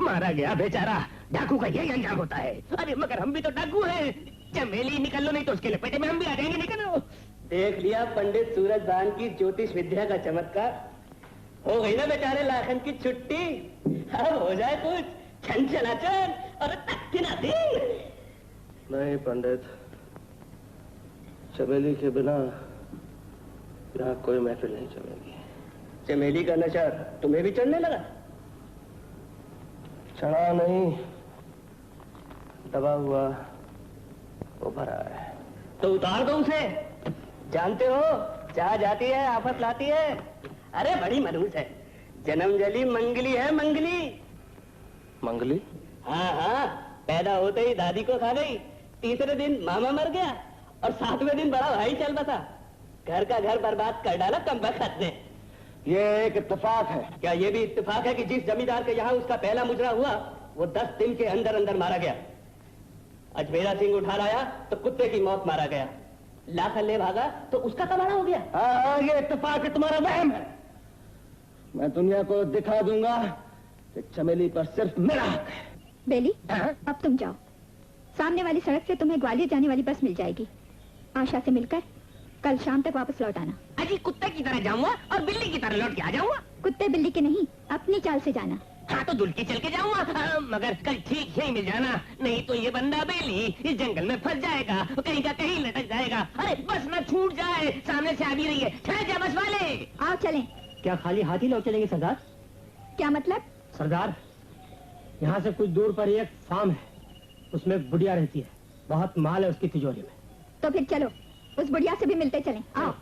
मारा गया बेचारा। डाकू का यही अंजाम होता है। अरे मगर हम भी तो डाकू हैं। चमेली निकल लो, नहीं तो उसके लपेटे में हम भी आ जाएंगे। निकलो। देख लिया पंडित सूरजदान की ज्योतिष विद्या का चमत्कार। हो गई ना बेचारे लाखन की छुट्टी। अब हो जाए कुछ छन चलाचल और नहीं पंडित, चमेली के बिना यहाँ कोई महफिल नहीं चलेगी। चमेली का नशा तुम्हें भी चढ़ने लगा? चढ़ा नहीं, दबा हुआ उभर आया है। तो उतार दो उसे। जानते हो चाह जाती है आफत लाती है। अरे बड़ी मनहूस है। जन्म जली मंगली है, मंगली। मंगली? हाँ हाँ, पैदा होते ही दादी को खा गई, तीसरे दिन मामा मर गया और सातवें दिन बड़ा भाई चल बसा। घर का घर बर्बाद कर डाला कमबख्त ने। ये एक इत्तेफाक है। क्या ये भी इत्तेफाक है कि जिस जमींदार के यहाँ उसका पहला मुजरा हुआ वो 10 दिन के अंदर अंदर मारा गया। अजमेरा सिंह उठा लाया तो कुत्ते की मौत मारा गया। लाखन ले भागा तो उसका कबाड़ा हो गया। हाँ, ये इत्तेफाक है, तुम्हारा वहम है। मैं दुनिया को दिखा दूंगा कि चमेली पर सिर्फ मेरा हक है। बेली, अब तुम जाओ। सामने वाली सड़क से तुम्हें ग्वालियर जाने वाली बस मिल जाएगी। आशा से मिलकर कल शाम तक वापस लौट आना। अजी कुत्ते की तरह जाऊंगा और बिल्ली की तरह लौट के आ जाऊंगा। कुत्ते बिल्ली के नहीं, अपनी चाल से जाना। हाँ तो दुल के चल के जाऊंगा, मगर कल ठीक यही मिल जाना, नहीं तो ये बंदा बेली इस जंगल में फंस जाएगा, कहीं का कहीं लटक जाएगा। अरे बस ना छूट जाए, सामने से आ भी रही है। ठहर जा बस वाले। आओ चलें। क्या खाली हाथ ही लौट चलेंगे सरदार? क्या मतलब? सरदार, यहाँ से कुछ दूर पर एक फार्म है, उसमें बुढ़िया रहती है, बहुत माल है उसकी तिजोरी में। तो फिर चलो, उस बुढ़िया से भी मिलते चलें। आओ।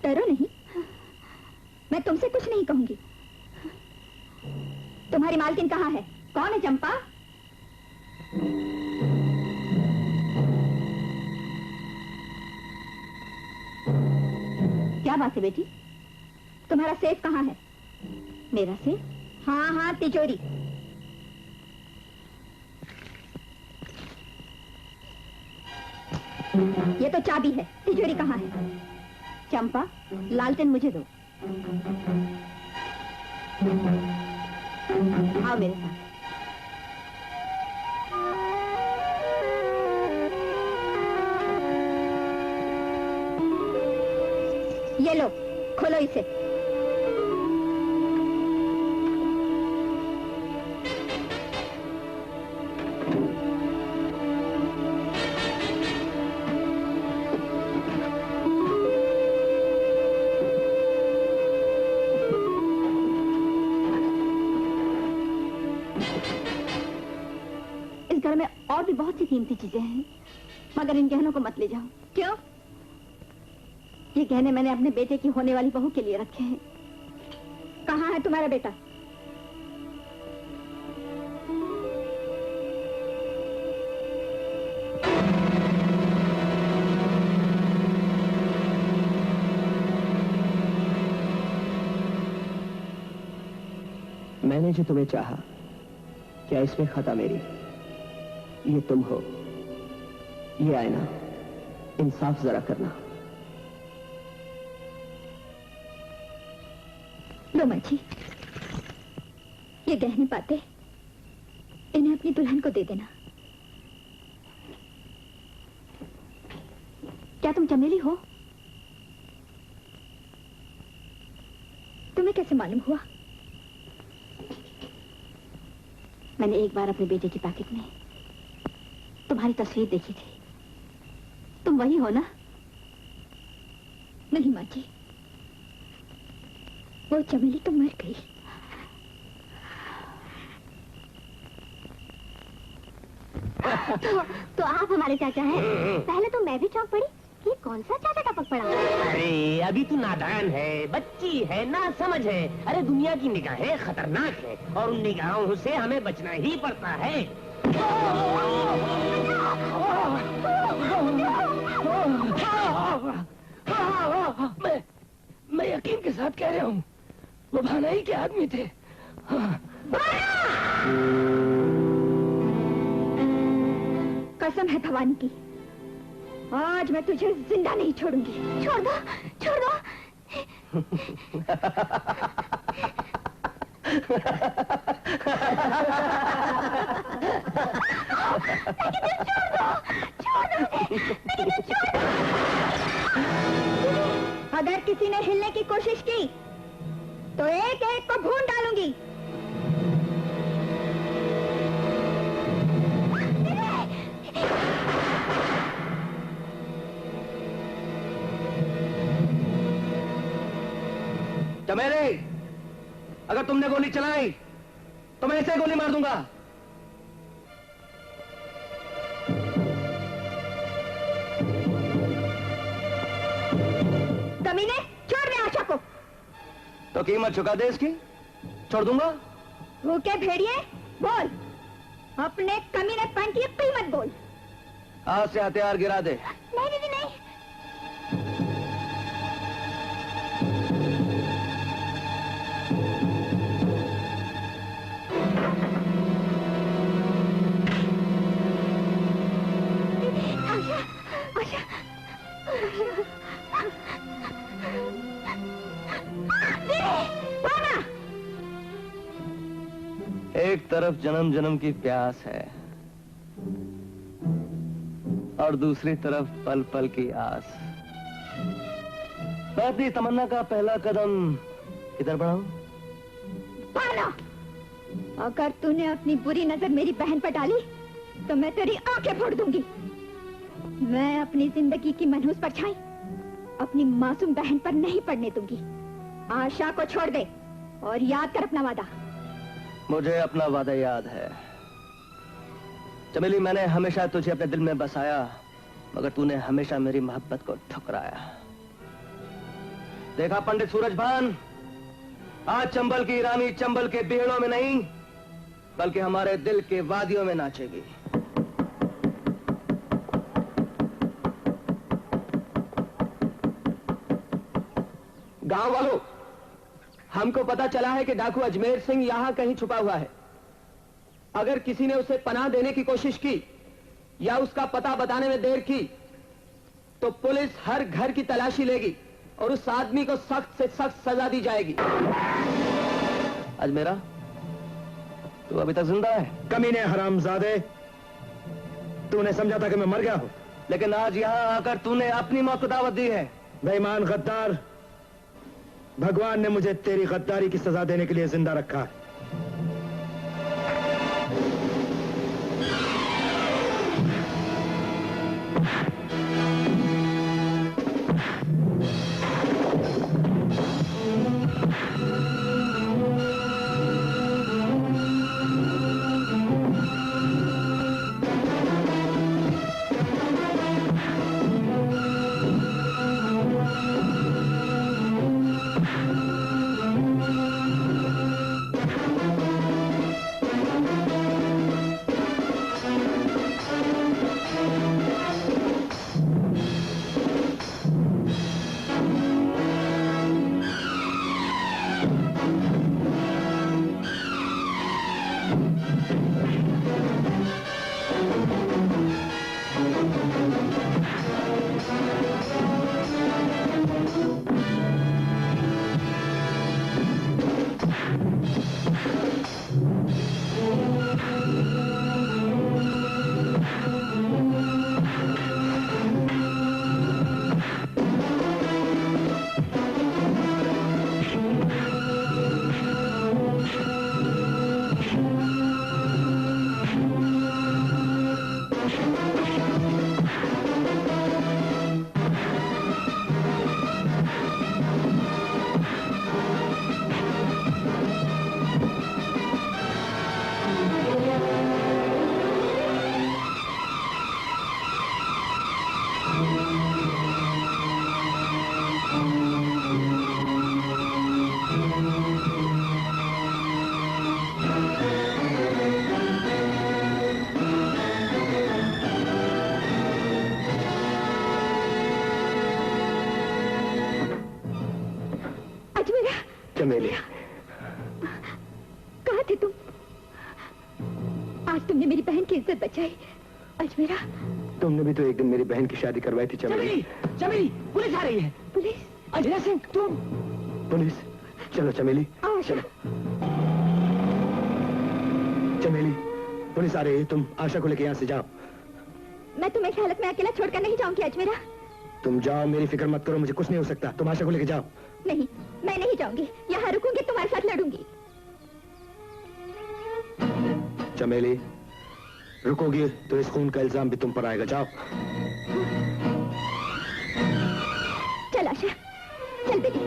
डरो नहीं, मैं तुमसे कुछ नहीं कहूंगी। तुम्हारी मालकिन कहाँ है? कौन है चंपा? बात है बेटी? तुम्हारा सेफ कहाँ है? मेरा सेफ? हाँ हाँ, तिजोरी। ये तो चाबी है, तिजोरी कहाँ है? चंपा, लालटेन मुझे दो। आओ मेरे साथ। ये लो, खोलो इसे। इस घर में और भी बहुत सी कीमती चीजें हैं, मगर इन गहनों को मत ले जाओ। क्यों? ये गहने मैंने अपने बेटे की होने वाली बहू के लिए रखे हैं। कहाँ है तुम्हारा बेटा? मैंने जो तुम्हें चाहा, क्या इसमें खता मेरी? ये तुम हो, ये आईना, इंसाफ जरा करना। लो माँ जी, ये गहने पाते, इन्हें अपनी दुल्हन को दे देना। क्या तुम चमेली हो? तुम्हें कैसे मालूम हुआ? मैंने एक बार अपने बेटे की पैकेट में तुम्हारी तस्वीर देखी थी। तुम वही हो ना? नहीं माँ जी, वो चमेली तो मर गई। तो आप हमारे चाचा हैं? पहले तो मैं भी चौंक पड़ी कि कौन सा चाचा टपक पड़ा। अरे अभी तू नादान है, बच्ची है, ना समझ है। अरे दुनिया की निगाहें खतरनाक है और उन निगाहों से हमें बचना ही पड़ता है। मैं यकीन के साथ कह रहा हूँ, वो भानाई के आदमी थे। कसम है भवानी की, आज मैं तुझे जिंदा नहीं छोड़ूंगी। छोड़ दो, छोड़ दो। अगर किसी ने हिलने की कोशिश की तो एक एक को भून डालूंगी। चमेली, अगर तुमने गोली चलाई तो मैं इसे गोली मार दूंगा। कमीने, छोड़ दे आशा को। तो कीमत चुका दे इसकी, छोड़ दूंगा। भूखे भेड़िए, बोल, अपने कमीनेपन की कीमत बोल। हाथ से हथियार गिरा दे। नहीं दीदी नहीं। एक तरफ जन्म जन्म की प्यास है और दूसरी तरफ पल पल की आस। मैं अपनी तमन्ना का पहला कदम किधर बढ़ाऊं? अगर तूने अपनी बुरी नजर मेरी बहन पर डाली तो मैं तेरी आंखें फोड़ दूंगी। मैं अपनी जिंदगी की मनहूस परछाई अपनी मासूम बहन पर नहीं पड़ने दूंगी। आशा को छोड़ दे और याद कर अपना वादा। मुझे अपना वादा याद है चमेली। मैंने हमेशा तुझे अपने दिल में बसाया, मगर तूने हमेशा मेरी मोहब्बत को ठुकराया। देखा पंडित सूरजभान, आज चंबल की रानी चंबल के बेड़ों में नहीं बल्कि हमारे दिल के वादियों में नाचेगी। गांव वालों, हमको पता चला है कि डाकू अजमेर सिंह यहां कहीं छुपा हुआ है। अगर किसी ने उसे पनाह देने की कोशिश की या उसका पता बताने में देर की तो पुलिस हर घर की तलाशी लेगी और उस आदमी को सख्त से सख्त सजा दी जाएगी। अजमेरा, तू अभी तक जिंदा है? कमीने हरामजादे, तूने समझा था कि मैं मर गया हूं, लेकिन आज यहां आकर तूने अपनी मौत को दावत दी है। बेईमान गद्दार, भगवान ने मुझे तेरी गद्दारी की सजा देने के लिए जिंदा रखा है। चमेली, कहाँ थे तुम? आज तुमने मेरी बहन की इज्जत बचाई। अजमेरा, तुमने भी तो एक दिन मेरी बहन की शादी करवाई थी। चमेली, चमेली, पुलिस आ रही है। पुलिस? अजमेरा सिंह, तुम? पुलिस? चलो चमेली, चलो। चमेली, पुलिस आ रही है, तुम आशा को लेकर यहाँ से जाओ। मैं तुम्हें इस हालत में अकेला छोड़कर नहीं जाऊंगी अजमेरा। तुम जाओ, मेरी फिक्र मत करो, मुझे कुछ नहीं हो सकता। तुम आशा को लेकर जाओ। नहीं, मैं नहीं जाऊंगी, यहाँ रुकूंगी, तुम्हारे साथ लड़ूंगी। चमेली, रुकोगी तो इस खून का इल्जाम भी तुम पर आएगा। जाओ। चल आशा, चल बेटी।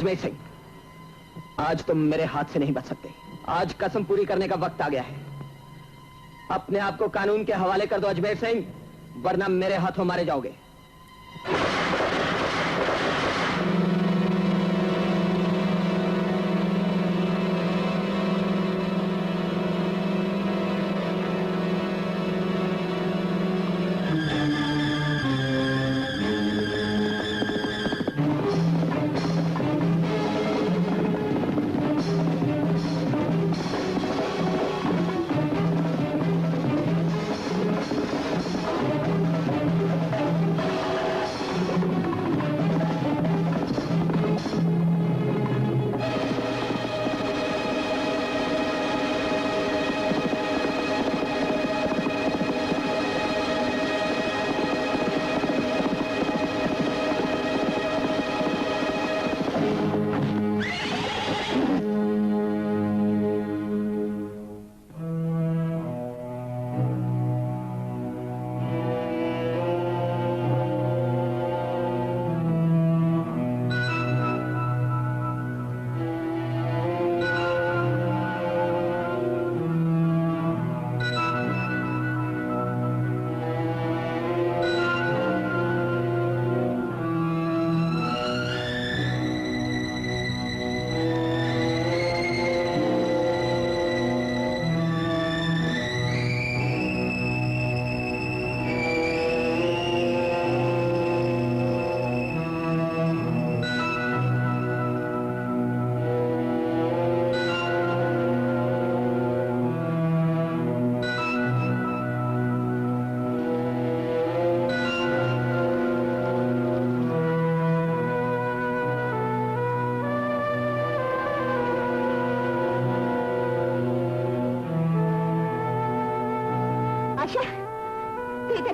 अजमेर सिंह, आज तुम मेरे हाथ से नहीं बच सकते। आज कसम पूरी करने का वक्त आ गया है। अपने आप को कानून के हवाले कर दो अजमेर सिंह, वरना मेरे हाथों मारे जाओगे।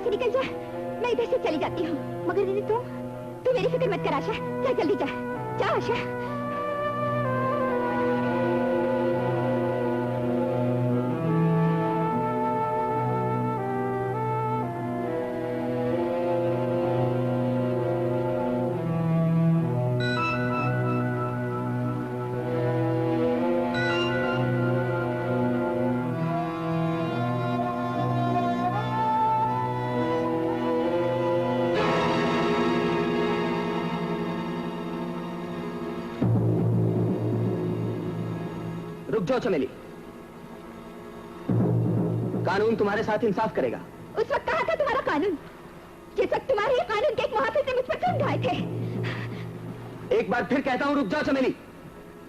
निकल जा, मैं इधर से चली जाती हूँ। मगर दीदी तू मेरी फिक्र मत कर आशा, जा जल्दी जा, जा आशा। रुक जाओ चमेली, कानून तुम्हारे साथ इंसाफ करेगा। उस वक्त कहा था तुम्हारा कानून, जिस वक्त तुम्हारे कानून के एक मुहाफिज ने मुझ पर खून ढाए थे। एक बार फिर कहता हूं, रुक जाओ चमेली।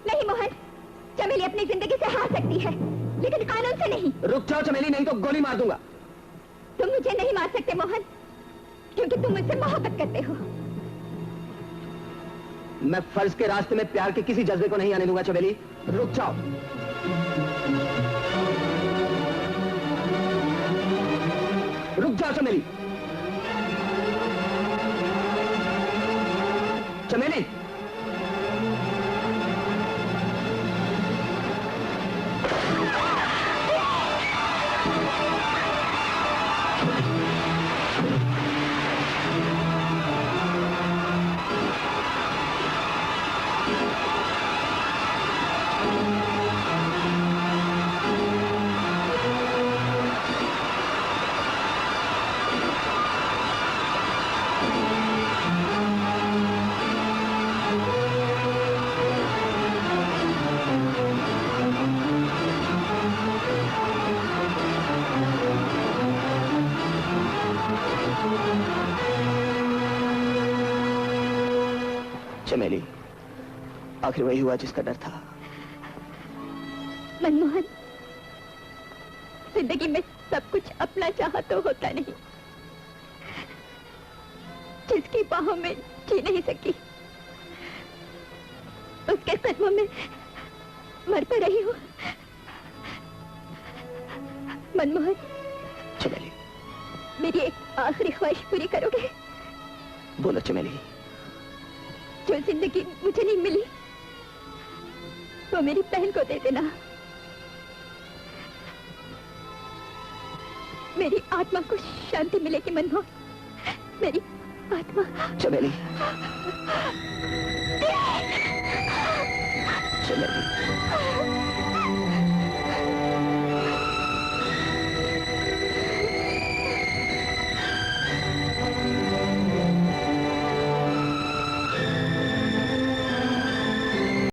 नहीं मोहन, चमेली अपनी जिंदगी से हार सकती है, लेकिन कानून से नहीं। रुक जाओ चमेली, नहीं तो गोली मार दूंगा। तुम मुझे नहीं मार सकते मोहन, क्योंकि तुम मुझसे मोहब्बत करते हो। मैं फर्ज के रास्ते में प्यार के किसी जज्बे को नहीं आने दूंगा चमेली, रुक जाओ। रुक जाओ चमेली। चमेली, चमेली, आखिर वही हुआ जिसका डर था। मनमोहन, जिंदगी में सब कुछ अपना चाहा तो होता नहीं। जिसकी बाहों में जी नहीं सकी, उसके कदमों में मर तो रही हूँ। मनमोहन, चमेली, मेरी एक आखिरी ख्वाहिश पूरी करोगे? बोलो चमेली। जो जिंदगी मुझे नहीं मिली, वो मेरी बहन को दे देना। मेरी आत्मा को शांति मिलेगी मनमोहन, मेरी आत्मा। चमेली, चलेगी।